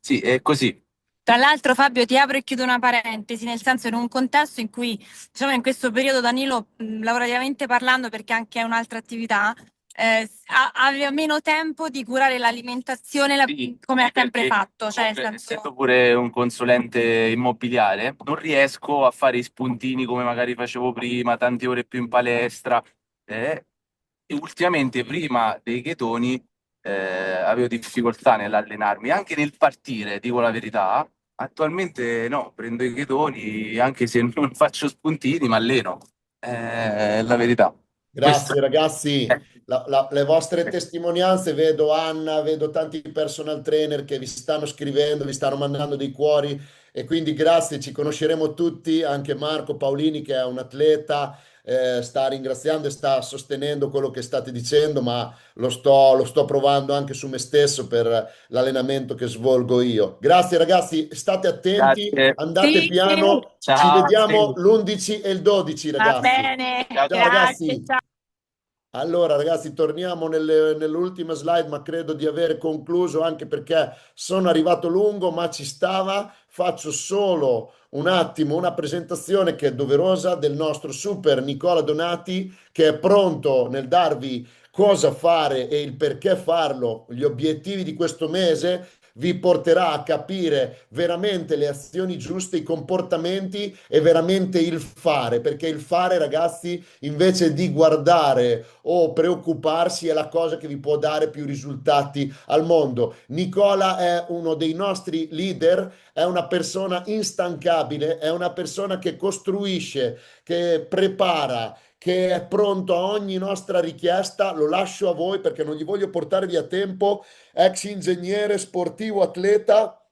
sì, è così. Tra l'altro, Fabio, ti apro e chiudo una parentesi, nel senso in un contesto in cui, diciamo, in questo periodo Danilo, lavorativamente parlando, perché anche è un'altra attività, aveva meno tempo di curare l'alimentazione Sì, come ha sì, sempre perché fatto, cioè nel comunque, senso. essendo pure un consulente immobiliare, non riesco a fare i spuntini come magari facevo prima, tante ore più in palestra. E ultimamente, prima dei chetoni, avevo difficoltà nell'allenarmi, anche nel partire, dico la verità. Attualmente no, prendo i chetoni, anche se non faccio spuntini, ma alleno. È la verità. Questo Grazie ragazzi, è. Le vostre testimonianze, vedo Anna, vedo tanti personal trainer che vi stanno scrivendo, vi stanno mandando dei cuori e quindi grazie, ci conosceremo tutti, anche Marco Paolini che è un atleta, sta ringraziando e sta sostenendo quello che state dicendo, ma lo sto provando anche su me stesso per l'allenamento che svolgo io. Grazie ragazzi, state attenti, Grazie. andate Sì, sì, piano, ci Ciao. vediamo l'11 e il 12 va ragazzi. bene, Ciao, Ciao ciao. grazie, ragazzi. ciao. Allora, ragazzi, torniamo nell'ultima slide, ma credo di aver concluso anche perché sono arrivato lungo, ma ci stava. Faccio solo un attimo una presentazione che è doverosa del nostro super Nicola Donati, che è pronto nel darvi cosa fare e il perché farlo, gli obiettivi di questo mese. Vi porterà a capire veramente le azioni giuste, i comportamenti e veramente il fare, perché il fare, ragazzi, invece di guardare o preoccuparsi è la cosa che vi può dare più risultati al mondo. Nicola è uno dei nostri leader, è una persona instancabile, è una persona che costruisce, che prepara, che è pronto a ogni nostra richiesta. Lo lascio a voi perché non gli voglio portare via tempo. Ex ingegnere sportivo, atleta.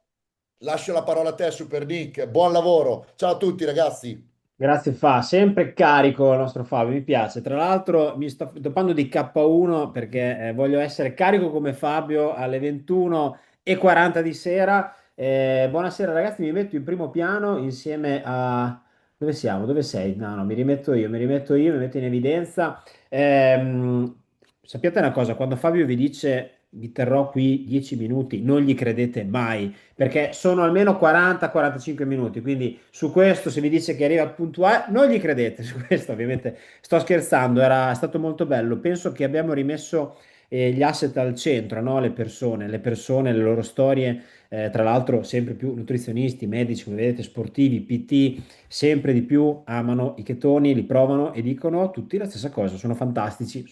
Lascio la parola a te, Super Nick. Buon lavoro. Ciao a tutti, ragazzi. Grazie Fa, sempre carico il nostro Fabio, mi piace. Tra l'altro mi sto dopando di K1 perché voglio essere carico come Fabio alle 21:40 di sera. Buonasera ragazzi, mi metto in primo piano insieme a... Dove siamo? Dove sei? No, no, mi metto in evidenza. Ehm, Sappiate una cosa, quando Fabio vi dice vi terrò qui 10 minuti, non gli credete mai perché sono almeno 40-45 minuti, quindi su questo se vi dice che arriva puntuale, non gli credete, su questo ovviamente sto scherzando, è stato molto bello, penso che abbiamo rimesso gli asset al centro, no? Le persone, le loro storie, tra l'altro sempre più nutrizionisti, medici, come vedete, sportivi, PT, sempre di più amano i chetoni, li provano e dicono tutti la stessa cosa, sono fantastici,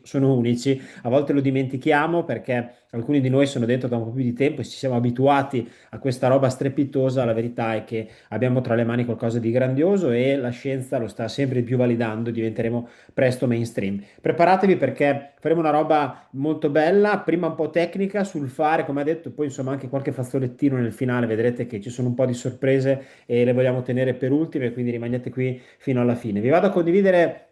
sono unici, a volte lo dimentichiamo perché alcuni di noi sono dentro da un po' più di tempo e ci siamo abituati a questa roba strepitosa. La verità è che abbiamo tra le mani qualcosa di grandioso e la scienza lo sta sempre di più validando e diventeremo presto mainstream. Preparatevi perché faremo una roba molto bella, prima un po' tecnica sul fare, come ha detto, poi insomma anche qualche fazzolettino nel finale. Vedrete che ci sono un po' di sorprese e le vogliamo tenere per ultime, quindi rimanete qui fino alla fine. Vi vado a condividere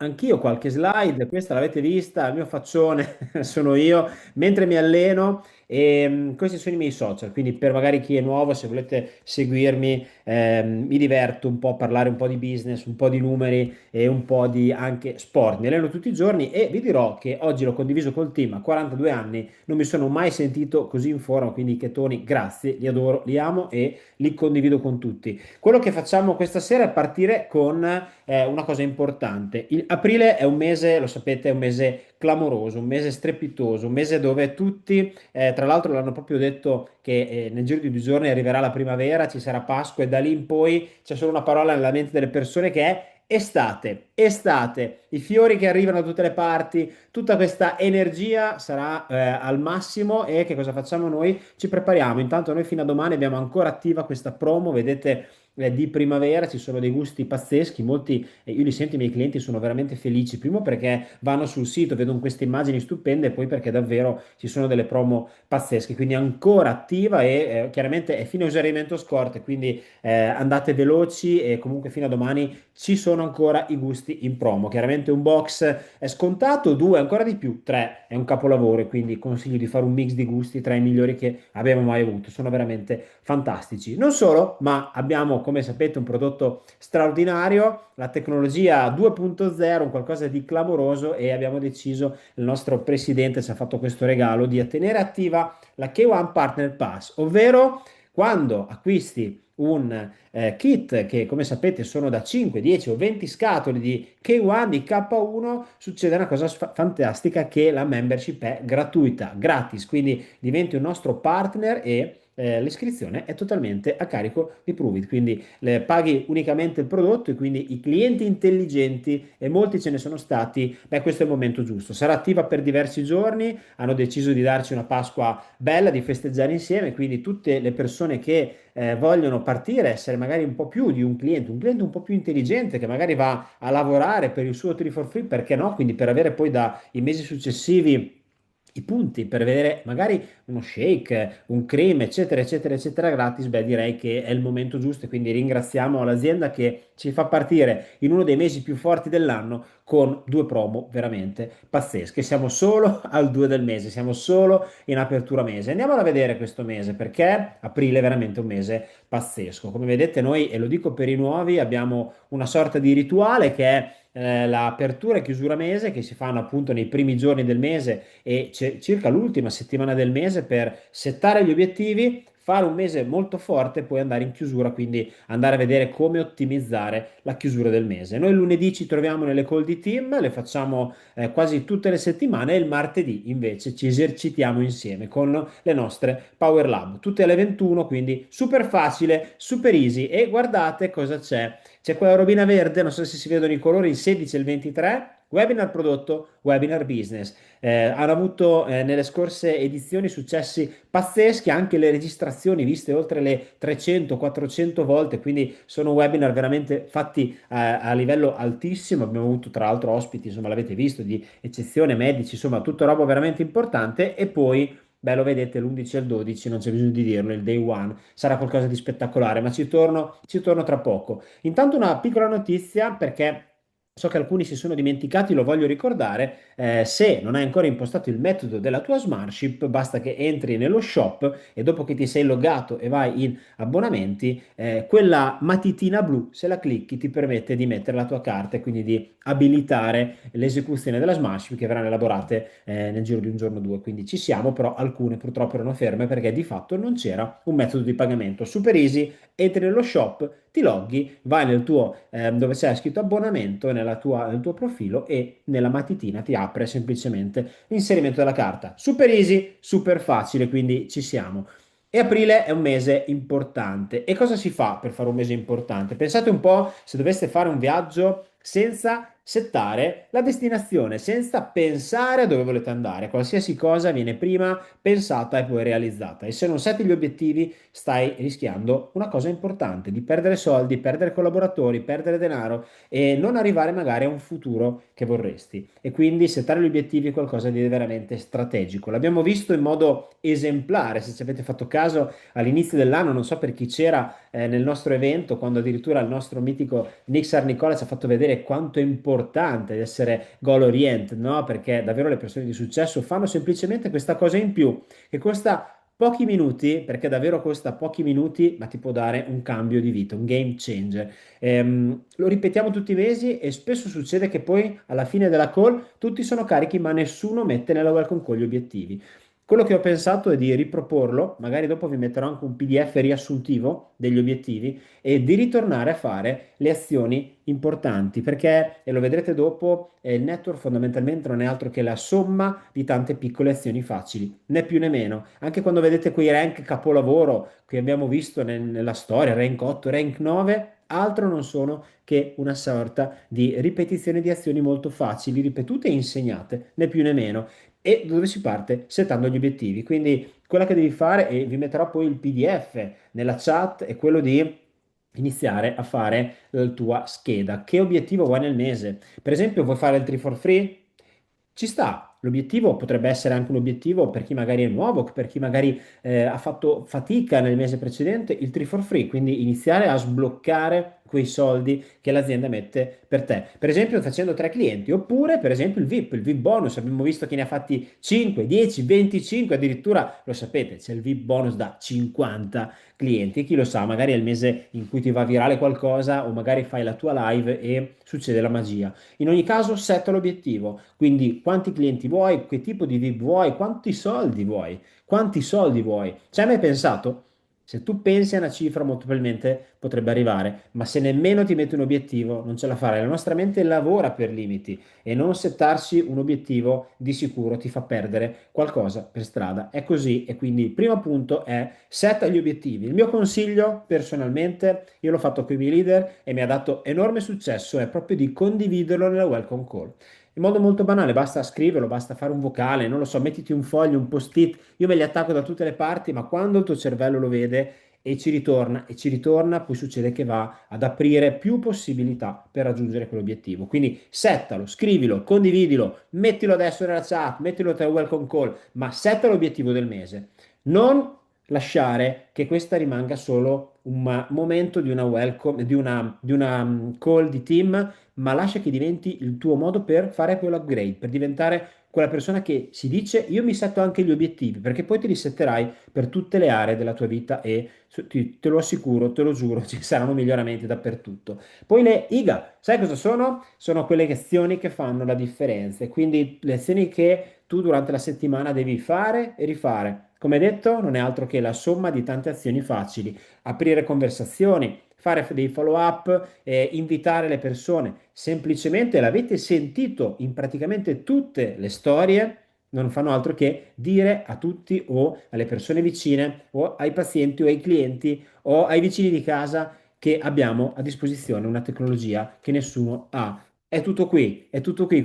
anch'io qualche slide, questa l'avete vista, il mio faccione sono io mentre mi alleno e questi sono i miei social, quindi per magari chi è nuovo, se volete seguirmi, mi diverto un po' a parlare un po' di business, un po' di numeri e un po' di anche sport. Mi alleno tutti i giorni e vi dirò che oggi l'ho condiviso col team a 42 anni, non mi sono mai sentito così in forma, quindi i chetoni, grazie, li adoro, li amo e li condivido con tutti. Quello che facciamo questa sera è partire con una cosa importante. Aprile è un mese, lo sapete, è un mese clamoroso, un mese strepitoso, un mese dove tutti, tra l'altro l'hanno proprio detto che nel giro di 2 giorni arriverà la primavera, ci sarà Pasqua e da lì in poi c'è solo una parola nella mente delle persone che è estate, estate, i fiori che arrivano da tutte le parti, tutta questa energia sarà al massimo e che cosa facciamo noi? Ci prepariamo, intanto noi fino a domani abbiamo ancora attiva questa promo, vedete di primavera, ci sono dei gusti pazzeschi, molti, io li sento, i miei clienti sono veramente felici, primo perché vanno sul sito, vedono queste immagini stupende e poi perché davvero ci sono delle promo pazzesche, quindi ancora attiva e chiaramente è fine esaurimento scorte, quindi andate veloci e comunque fino a domani ci sono ancora i gusti in promo, chiaramente un box è scontato, due ancora di più, tre è un capolavoro e quindi consiglio di fare un mix di gusti tra i migliori che abbiamo mai avuto, sono veramente fantastici. Non solo, ma abbiamo, come sapete, un prodotto straordinario, la tecnologia 2.0, un qualcosa di clamoroso e abbiamo deciso, il nostro presidente ci ha fatto questo regalo di tenere attiva la K1 Partner Pass, ovvero quando acquisti un kit che, come sapete, sono da 5, 10 o 20 scatole di K1, di K1, succede una cosa fantastica, che la membership è gratuita, gratis, quindi diventi un nostro partner e l'iscrizione è totalmente a carico di Pruvit, quindi paghi unicamente il prodotto e quindi i clienti intelligenti, e molti ce ne sono stati, beh, questo è il momento giusto. Sarà attiva per diversi giorni, hanno deciso di darci una Pasqua bella, di festeggiare insieme, quindi tutte le persone che vogliono partire, essere magari un po' più di un cliente un po' più intelligente che magari va a lavorare per il suo 3 for free, perché no? Quindi per avere poi dai mesi successivi i punti per vedere magari uno shake, un cream, eccetera, eccetera, eccetera, gratis, beh, direi che è il momento giusto e quindi ringraziamo l'azienda che ci fa partire in uno dei mesi più forti dell'anno con due promo veramente pazzesche. Siamo solo al 2 del mese, siamo solo in apertura mese. Andiamola a vedere questo mese perché aprile è veramente un mese pazzesco. Come vedete noi, e lo dico per i nuovi, abbiamo una sorta di rituale che è l'apertura e chiusura mese che si fanno appunto nei primi giorni del mese e circa l'ultima settimana del mese per settare gli obiettivi, fare un mese molto forte e poi andare in chiusura, quindi andare a vedere come ottimizzare la chiusura del mese. Noi il lunedì ci troviamo nelle call di team, le facciamo quasi tutte le settimane, e il martedì invece ci esercitiamo insieme con le nostre Power Lab, tutte alle 21, quindi super facile, super easy. E guardate cosa c'è. C'è quella robina verde, non so se si vedono i colori, il 16 e il 23, webinar prodotto, webinar business. Hanno avuto nelle scorse edizioni successi pazzeschi, anche le registrazioni viste oltre le 300-400 volte, quindi sono webinar veramente fatti a livello altissimo. Abbiamo avuto tra l'altro ospiti, insomma l'avete visto, di eccezione, medici, insomma tutta roba veramente importante. E poi, beh, lo vedete, l'11 e il 12, non c'è bisogno di dirlo, il day one sarà qualcosa di spettacolare, ma ci torno tra poco. Intanto una piccola notizia, perché so che alcuni si sono dimenticati, lo voglio ricordare, se non hai ancora impostato il metodo della tua Smartship, basta che entri nello shop e dopo che ti sei loggato e vai in abbonamenti, quella matitina blu, se la clicchi, ti permette di mettere la tua carta e quindi di abilitare l'esecuzione della Smartship che verranno elaborate nel giro di un giorno o due. Quindi ci siamo, però alcune purtroppo erano ferme perché di fatto non c'era un metodo di pagamento. Super easy, entri nello shop, ti loghi, vai nel tuo dove c'è scritto abbonamento nel tuo profilo e nella matitina ti apre semplicemente l'inserimento della carta. Super easy, super facile, quindi ci siamo. E aprile è un mese importante. E cosa si fa per fare un mese importante? Pensate un po' se doveste fare un viaggio senza settare la destinazione, senza pensare a dove volete andare. Qualsiasi cosa viene prima pensata e poi realizzata. E se non setti gli obiettivi, stai rischiando una cosa importante, di perdere soldi, perdere collaboratori, perdere denaro e non arrivare magari a un futuro che vorresti. E quindi settare gli obiettivi è qualcosa di veramente strategico. L'abbiamo visto in modo esemplare, se ci avete fatto caso all'inizio dell'anno, non so per chi c'era nel nostro evento, quando addirittura il nostro mitico Nick Sarnicola ci ha fatto vedere quanto è importante essere goal oriented, no? Perché davvero le persone di successo fanno semplicemente questa cosa in più che costa pochi minuti, perché davvero costa pochi minuti, ma ti può dare un cambio di vita, un game changer. Lo ripetiamo tutti i mesi e spesso succede che poi alla fine della call tutti sono carichi, ma nessuno mette nella welcome call gli obiettivi. Quello che ho pensato è di riproporlo, magari dopo vi metterò anche un PDF riassuntivo degli obiettivi e di ritornare a fare le azioni importanti, perché, e lo vedrete dopo, il network fondamentalmente non è altro che la somma di tante piccole azioni facili, né più né meno. Anche quando vedete quei rank capolavoro che abbiamo visto nella storia, rank 8, rank 9, altro non sono che una sorta di ripetizione di azioni molto facili, ripetute e insegnate, né più né meno. E dove si parte? Settando gli obiettivi. Quindi quella che devi fare, e vi metterò poi il PDF nella chat, è quello di iniziare a fare la tua scheda. Che obiettivo vuoi nel mese? Per esempio, vuoi fare il 3 for free? Ci sta. L'obiettivo potrebbe essere anche un obiettivo per chi magari è nuovo, per chi magari ha fatto fatica nel mese precedente, il 3 for free, quindi iniziare a sbloccare quei soldi che l'azienda mette per te. Per esempio facendo 3 clienti, oppure per esempio il VIP bonus. Abbiamo visto che ne ha fatti 5, 10, 25, addirittura lo sapete, c'è il VIP bonus da 50 clienti. Chi lo sa, magari è il mese in cui ti va virale qualcosa o magari fai la tua live e succede la magia. In ogni caso, setta l'obiettivo, quindi quanti clienti vuoi, che tipo di VIP vuoi, quanti soldi vuoi, quanti soldi vuoi. Ci hai mai pensato? Se tu pensi a una cifra, molto probabilmente potrebbe arrivare, ma se nemmeno ti metti un obiettivo, non ce la farai. La nostra mente lavora per limiti e non settarsi un obiettivo di sicuro ti fa perdere qualcosa per strada. È così e quindi il primo punto è setta gli obiettivi. Il mio consiglio, personalmente, io l'ho fatto con i miei leader e mi ha dato enorme successo, è proprio di condividerlo nella welcome call. In modo molto banale, basta scriverlo, basta fare un vocale, non lo so, mettiti un foglio, un post-it, io me li attacco da tutte le parti, ma quando il tuo cervello lo vede e ci ritorna, poi succede che va ad aprire più possibilità per raggiungere quell'obiettivo. Quindi settalo, scrivilo, condividilo, mettilo adesso nella chat, mettilo tra welcome call, ma setta l'obiettivo del mese. Non lasciare che questa rimanga solo un momento di una welcome, di una call di team, ma lascia che diventi il tuo modo per fare quell'upgrade, per diventare quella persona che si dice io mi setto anche gli obiettivi, perché poi te li setterai per tutte le aree della tua vita e te lo assicuro, te lo giuro, ci saranno miglioramenti dappertutto. Poi le IGA, sai cosa sono? Sono quelle azioni che fanno la differenza, e quindi le azioni che tu durante la settimana devi fare e rifare. Come detto, non è altro che la somma di tante azioni facili: aprire conversazioni, fare dei follow up, invitare le persone. Semplicemente l'avete sentito in praticamente tutte le storie, non fanno altro che dire a tutti o alle persone vicine o ai pazienti o ai clienti o ai vicini di casa che abbiamo a disposizione una tecnologia che nessuno ha. È tutto qui,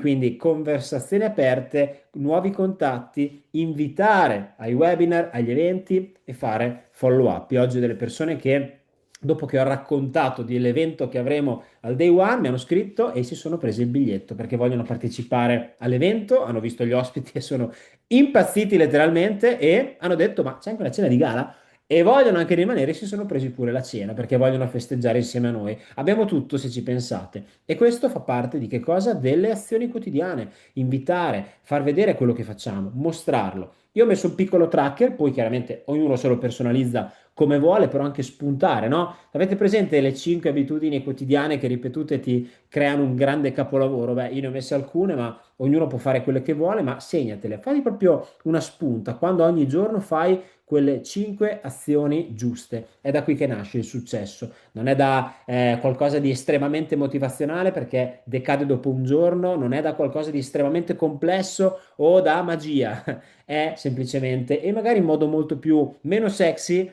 quindi conversazioni aperte, nuovi contatti, invitare ai webinar, agli eventi e fare follow up. Io oggi ho delle persone che, dopo che ho raccontato dell'evento che avremo al day one, mi hanno scritto e si sono presi il biglietto perché vogliono partecipare all'evento, hanno visto gli ospiti e sono impazziti letteralmente e hanno detto ma c'è anche una cena di gala? E vogliono anche rimanere, si sono presi pure la cena perché vogliono festeggiare insieme a noi. Abbiamo tutto se ci pensate. E questo fa parte di che cosa? Delle azioni quotidiane. Invitare, far vedere quello che facciamo, mostrarlo. Io ho messo un piccolo tracker, poi chiaramente ognuno se lo personalizza come vuole, però anche spuntare, no? Avete presente le 5 abitudini quotidiane che ripetute ti creano un grande capolavoro? Beh, io ne ho messe alcune, ma ognuno può fare quelle che vuole, ma segnatele, fai proprio una spunta quando ogni giorno fai quelle 5 azioni giuste. È da qui che nasce il successo. Non è da qualcosa di estremamente motivazionale perché decade dopo un giorno, non è da qualcosa di estremamente complesso o da magia, è semplicemente, e magari in modo molto più meno sexy,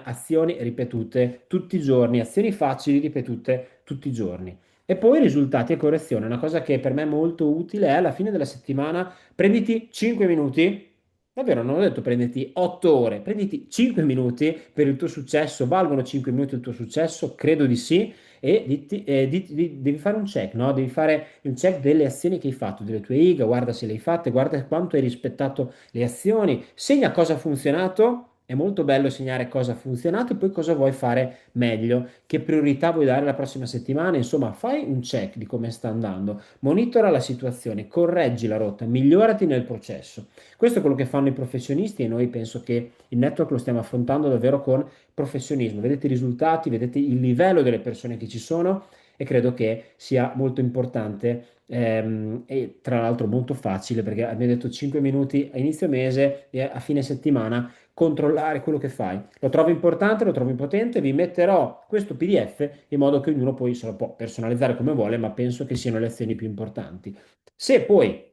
azioni ripetute tutti i giorni, azioni facili ripetute tutti i giorni. E poi risultati e correzione. Una cosa che per me è molto utile è alla fine della settimana prenditi 5 minuti. Davvero, non ho detto prenditi 8 ore, prenditi 5 minuti per il tuo successo. Valgono 5 minuti il tuo successo? Credo di sì. E devi fare un check, no? Devi fare il check delle azioni che hai fatto, delle tue IGA, guarda se le hai fatte, guarda quanto hai rispettato le azioni, segna cosa ha funzionato. È molto bello segnare cosa ha funzionato e poi cosa vuoi fare meglio, che priorità vuoi dare la prossima settimana. Insomma, fai un check di come sta andando, monitora la situazione, correggi la rotta, migliorati nel processo. Questo è quello che fanno i professionisti e noi penso che il network lo stiamo affrontando davvero con professionismo. Vedete i risultati, vedete il livello delle persone che ci sono e credo che sia molto importante. E tra l'altro molto facile perché abbiamo detto 5 minuti a inizio mese e a fine settimana controllare quello che fai. Lo trovo importante, lo trovo potente, vi metterò questo PDF in modo che ognuno poi se lo può personalizzare come vuole, ma penso che siano le azioni più importanti. Se poi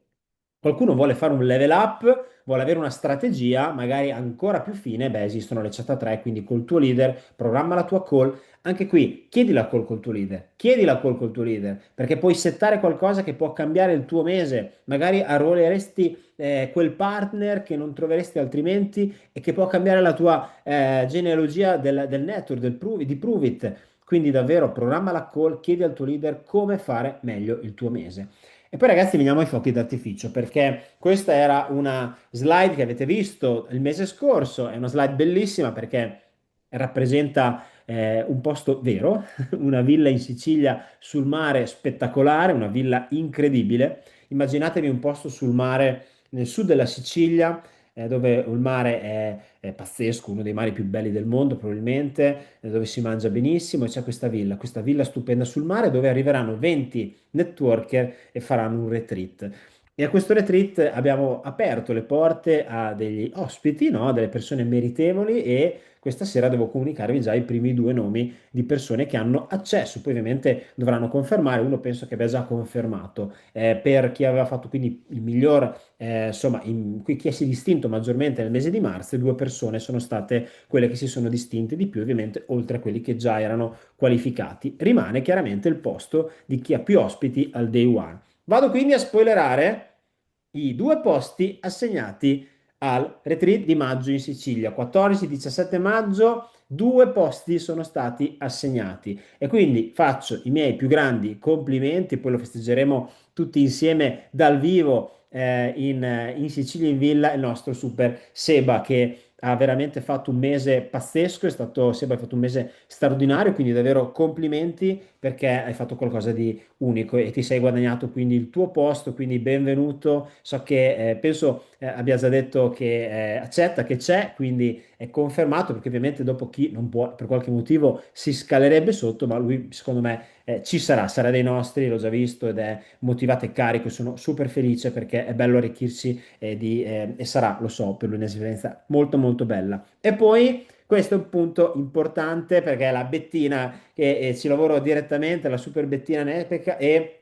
qualcuno vuole fare un level up, vuole avere una strategia magari ancora più fine, beh, esistono le chat a 3, quindi col tuo leader, programma la tua call. Anche qui, chiedi la call col tuo leader, chiedi la call col tuo leader, perché puoi settare qualcosa che può cambiare il tuo mese. Magari arruoleresti quel partner che non troveresti altrimenti e che può cambiare la tua genealogia del network, di Pruvit. Quindi davvero programma la call, chiedi al tuo leader come fare meglio il tuo mese. E poi ragazzi veniamo ai fuochi d'artificio perché questa era una slide che avete visto il mese scorso, è una slide bellissima perché rappresenta un posto vero, una villa in Sicilia sul mare spettacolare, una villa incredibile. Immaginatevi un posto sul mare nel sud della Sicilia, dove il mare è pazzesco, uno dei mari più belli del mondo probabilmente, dove si mangia benissimo e c'è questa villa stupenda sul mare dove arriveranno 20 networker e faranno un retreat. E a questo retreat abbiamo aperto le porte a degli ospiti, no? Delle persone meritevoli e questa sera devo comunicarvi già i primi due nomi di persone che hanno accesso. Poi ovviamente dovranno confermare, uno penso che abbia già confermato. Per chi aveva fatto quindi il miglior, insomma, chi si è distinto maggiormente nel mese di marzo, due persone sono state quelle che si sono distinte di più, ovviamente, oltre a quelli che già erano qualificati. Rimane chiaramente il posto di chi ha più ospiti al day one. Vado quindi a spoilerare i due posti assegnati al retreat di maggio in Sicilia, 14-17 maggio. Due posti sono stati assegnati e quindi faccio i miei più grandi complimenti, poi lo festeggeremo tutti insieme dal vivo in Sicilia in Villa, il nostro super Seba che ha veramente fatto un mese pazzesco, Seba, hai fatto un mese straordinario, quindi davvero complimenti perché hai fatto qualcosa di unico e ti sei guadagnato quindi il tuo posto, quindi benvenuto. So che penso abbia già detto che accetta, che c'è, quindi è confermato perché ovviamente dopo chi non può per qualche motivo si scalerebbe sotto, ma lui secondo me ci sarà dei nostri, l'ho già visto ed è motivato e carico, sono super felice perché è bello arricchirsi e sarà, lo so, per lui un'esperienza molto molto bella. E poi questo è un punto importante perché la Bettina che ci lavoro direttamente, la super Bettina Nepeca e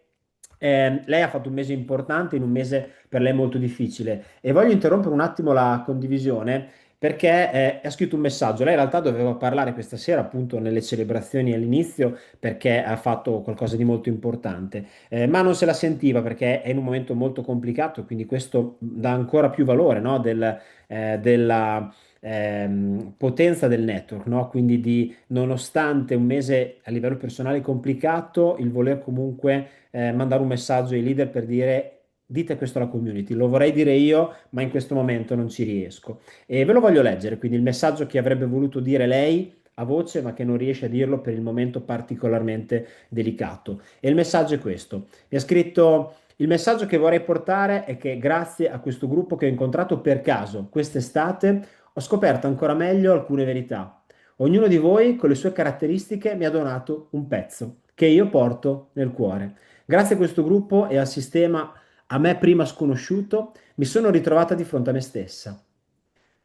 lei ha fatto un mese importante in un mese per lei molto difficile e voglio interrompere un attimo la condivisione perché ha scritto un messaggio. Lei in realtà doveva parlare questa sera appunto nelle celebrazioni all'inizio perché ha fatto qualcosa di molto importante, ma non se la sentiva perché è in un momento molto complicato, quindi questo dà ancora più valore, no, della potenza del network, no? Quindi nonostante un mese a livello personale complicato, il voler comunque mandare un messaggio ai leader per dire dite questo alla community, lo vorrei dire io, ma in questo momento non ci riesco. E ve lo voglio leggere, quindi il messaggio che avrebbe voluto dire lei a voce, ma che non riesce a dirlo per il momento particolarmente delicato. E il messaggio è questo. Mi ha scritto: il messaggio che vorrei portare è che grazie a questo gruppo che ho incontrato per caso quest'estate ho scoperto ancora meglio alcune verità. Ognuno di voi, con le sue caratteristiche, mi ha donato un pezzo che io porto nel cuore. Grazie a questo gruppo e al sistema a me prima sconosciuto, mi sono ritrovata di fronte a me stessa.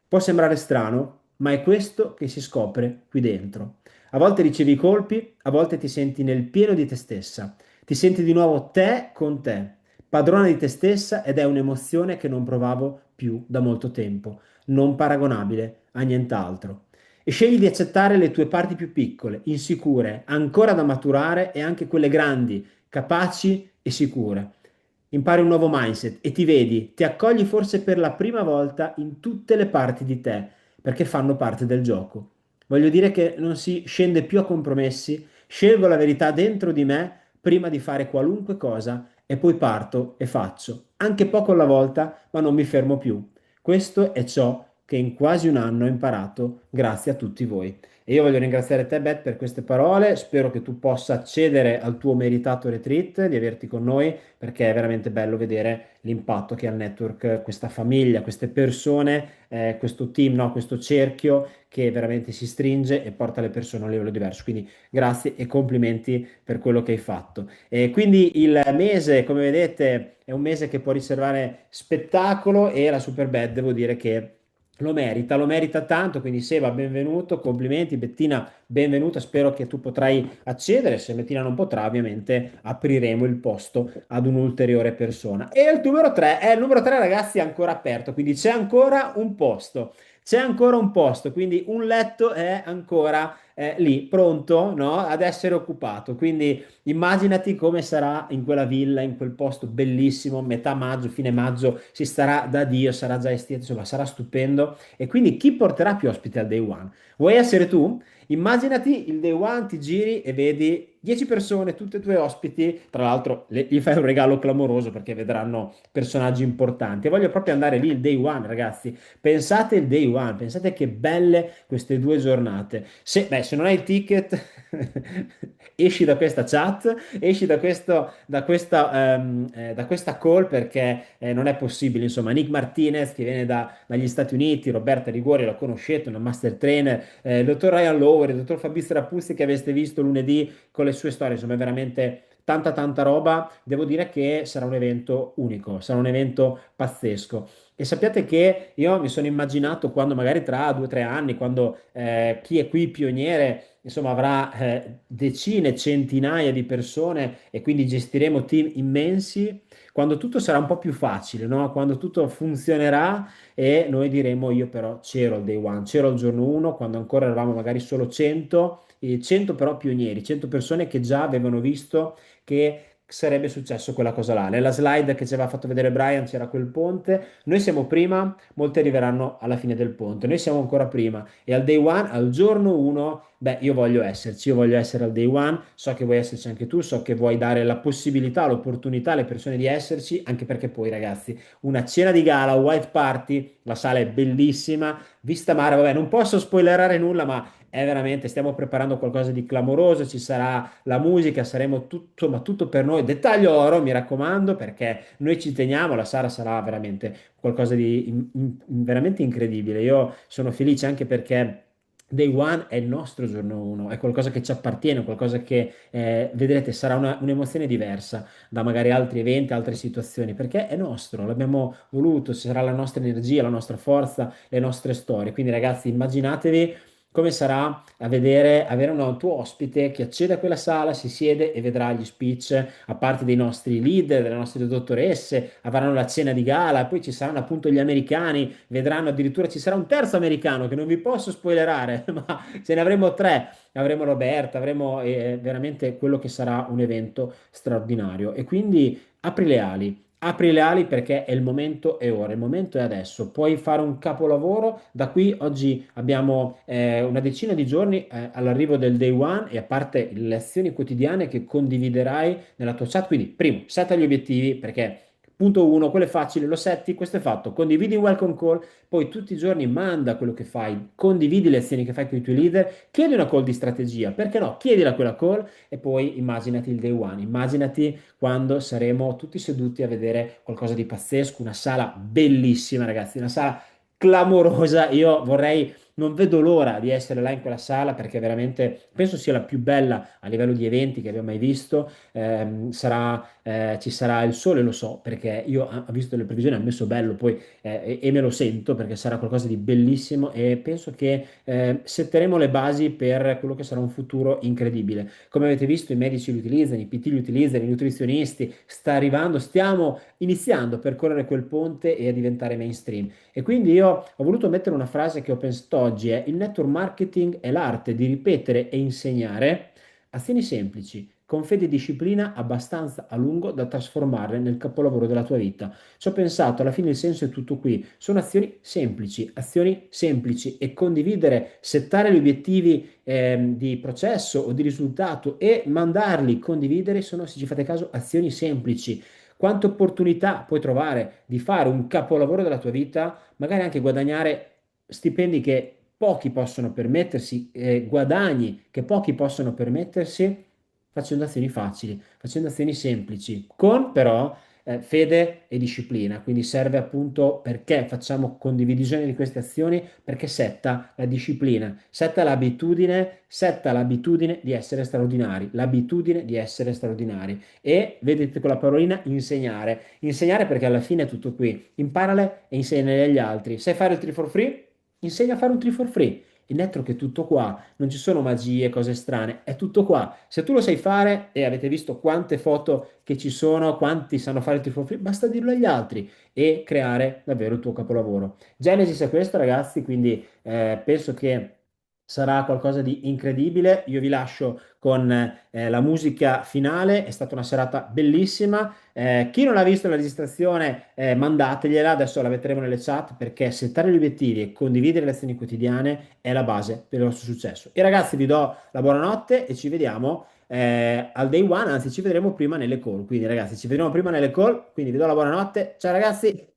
Può sembrare strano, ma è questo che si scopre qui dentro. A volte ricevi i colpi, a volte ti senti nel pieno di te stessa. Ti senti di nuovo te con te, padrona di te stessa ed è un'emozione che non provavo più da molto tempo, non paragonabile a nient'altro. E scegli di accettare le tue parti più piccole, insicure, ancora da maturare e anche quelle grandi, capaci e sicure. Impari un nuovo mindset e ti vedi, ti accogli forse per la prima volta in tutte le parti di te, perché fanno parte del gioco. Voglio dire che non si scende più a compromessi, scelgo la verità dentro di me prima di fare qualunque cosa e poi parto e faccio, anche poco alla volta, ma non mi fermo più. Questo è ciò che in quasi un anno ho imparato grazie a tutti voi. E io voglio ringraziare te, Beth, per queste parole. Spero che tu possa accedere al tuo meritato retreat, di averti con noi, perché è veramente bello vedere l'impatto che ha il network, questa famiglia, queste persone, questo team, no? Questo cerchio che veramente si stringe e porta le persone a un livello diverso. Quindi grazie e complimenti per quello che hai fatto. E quindi il mese, come vedete, è un mese che può riservare spettacolo e la Superbad, devo dire che lo merita tanto, quindi Seba, benvenuto, complimenti, Bettina, benvenuta, spero che tu potrai accedere, se Bettina non potrà, ovviamente apriremo il posto ad un'ulteriore persona. E il numero 3 ragazzi è ancora aperto, quindi c'è ancora un posto, quindi un letto è ancora lì, pronto, no? Ad essere occupato, quindi immaginati come sarà in quella villa, in quel posto bellissimo, metà maggio, fine maggio, si starà da Dio, sarà già estiato, insomma, sarà stupendo. E quindi chi porterà più ospiti al day one? Vuoi essere tu? Immaginati il day one, ti giri e vedi 10 persone, tutte e tue ospiti, tra l'altro gli fai un regalo clamoroso perché vedranno personaggi importanti. E voglio proprio andare lì il day one, ragazzi. Pensate il day one, pensate che belle queste due giornate. Se non hai il ticket, esci da questa chat, esci da questa call perché non è possibile. Insomma, Nick Martinez che viene dagli Stati Uniti, Roberta Rigori, la conoscete, una master trainer, il dottor Ryan Lower, il dottor Fabrizio Rapuzzi che aveste visto lunedì con le sue storie, insomma, è veramente tanta roba, devo dire che sarà un evento unico, sarà un evento pazzesco. E sappiate che io mi sono immaginato quando magari tra 2 o 3 anni, quando chi è qui pioniere, insomma, avrà decine, centinaia di persone e quindi gestiremo team immensi, quando tutto sarà un po' più facile, no? Quando tutto funzionerà e noi diremo io però c'ero al day one, c'ero al giorno 1, quando ancora eravamo magari solo 100, e 100 però pionieri, 100 persone che già avevano visto che sarebbe successo quella cosa là. Nella slide che ci aveva fatto vedere Brian c'era quel ponte, noi siamo prima, molti arriveranno alla fine del ponte, noi siamo ancora prima e al day one, al giorno 1, beh, io voglio esserci, io voglio essere al day one, so che vuoi esserci anche tu, so che vuoi dare la possibilità, l'opportunità alle persone di esserci, anche perché poi ragazzi, una cena di gala, white party, la sala è bellissima, vista mare, vabbè, non posso spoilerare nulla, ma è veramente, stiamo preparando qualcosa di clamoroso, ci sarà la musica, saremo tutto, ma tutto per noi. Dettaglio oro, mi raccomando, perché noi ci teniamo, la Sara sarà veramente qualcosa di veramente incredibile. Io sono felice anche perché Day One è il nostro giorno 1, è qualcosa che ci appartiene, qualcosa che vedrete sarà un'emozione diversa da magari altri eventi, altre situazioni, perché è nostro, l'abbiamo voluto, sarà la nostra energia, la nostra forza, le nostre storie. Quindi ragazzi, immaginatevi come sarà a vedere, avere un tuo ospite che accede a quella sala, si siede e vedrà gli speech a parte dei nostri leader, delle nostre dottoresse, avranno la cena di gala, poi ci saranno appunto gli americani, vedranno addirittura ci sarà un terzo americano che non vi posso spoilerare, ma ce ne avremo tre. Avremo Roberta, avremo veramente quello che sarà un evento straordinario. E quindi apri le ali. Apri le ali perché è il momento, è ora, il momento è adesso. Puoi fare un capolavoro. Da qui oggi abbiamo una decina di giorni all'arrivo del day one e a parte le azioni quotidiane che condividerai nella tua chat. Quindi, primo, setta gli obiettivi perché punto uno, quello è facile, lo setti, questo è fatto. Condividi un welcome call, poi tutti i giorni manda quello che fai, condividi le azioni che fai con i tuoi leader, chiedi una call di strategia, perché no? Chiedila quella call e poi immaginati il day one, immaginati quando saremo tutti seduti a vedere qualcosa di pazzesco, una sala bellissima, ragazzi, una sala clamorosa. Io vorrei, non vedo l'ora di essere là in quella sala perché veramente penso sia la più bella a livello di eventi che abbiamo mai visto. Ci sarà il sole, lo so, perché io ho visto le previsioni, ha messo bello poi e me lo sento perché sarà qualcosa di bellissimo e penso che setteremo le basi per quello che sarà un futuro incredibile. Come avete visto, i medici li utilizzano, i PT li utilizzano, i nutrizionisti, sta arrivando, stiamo iniziando a percorrere quel ponte e a diventare mainstream. E quindi io ho voluto mettere una frase che ho pensato oggi, è il network marketing è l'arte di ripetere e insegnare azioni semplici, con fede e disciplina abbastanza a lungo da trasformarle nel capolavoro della tua vita. Ci ho pensato, alla fine il senso è tutto qui. Sono azioni semplici e condividere, settare gli obiettivi di processo o di risultato e mandarli, condividere, sono, se ci fate caso, azioni semplici. Quante opportunità puoi trovare di fare un capolavoro della tua vita, magari anche guadagnare stipendi che pochi possono permettersi, guadagni che pochi possono permettersi, facendo azioni facili, facendo azioni semplici, con però fede e disciplina. Quindi serve appunto perché facciamo condivisione di queste azioni, perché setta l'abitudine di essere straordinari, l'abitudine di essere straordinari. E vedete con la parolina insegnare, insegnare perché alla fine è tutto qui, imparale e insegnale agli altri. Sai fare il 3 for free? Insegna a fare un 3 for free. Il network è tutto qua, non ci sono magie, cose strane, è tutto qua. Se tu lo sai fare e avete visto quante foto che ci sono, quanti sanno fare il 3 for free, basta dirlo agli altri e creare davvero il tuo capolavoro. Genesis è questo, ragazzi, quindi penso che sarà qualcosa di incredibile. Io vi lascio con la musica finale, è stata una serata bellissima. Chi non ha visto la registrazione, mandategliela, adesso la metteremo nelle chat perché settare gli obiettivi e condividere le azioni quotidiane è la base per il nostro successo. E ragazzi, vi do la buonanotte e ci vediamo al day one, anzi ci vedremo prima nelle call. Quindi ragazzi, ci vedremo prima nelle call, quindi vi do la buonanotte. Ciao ragazzi!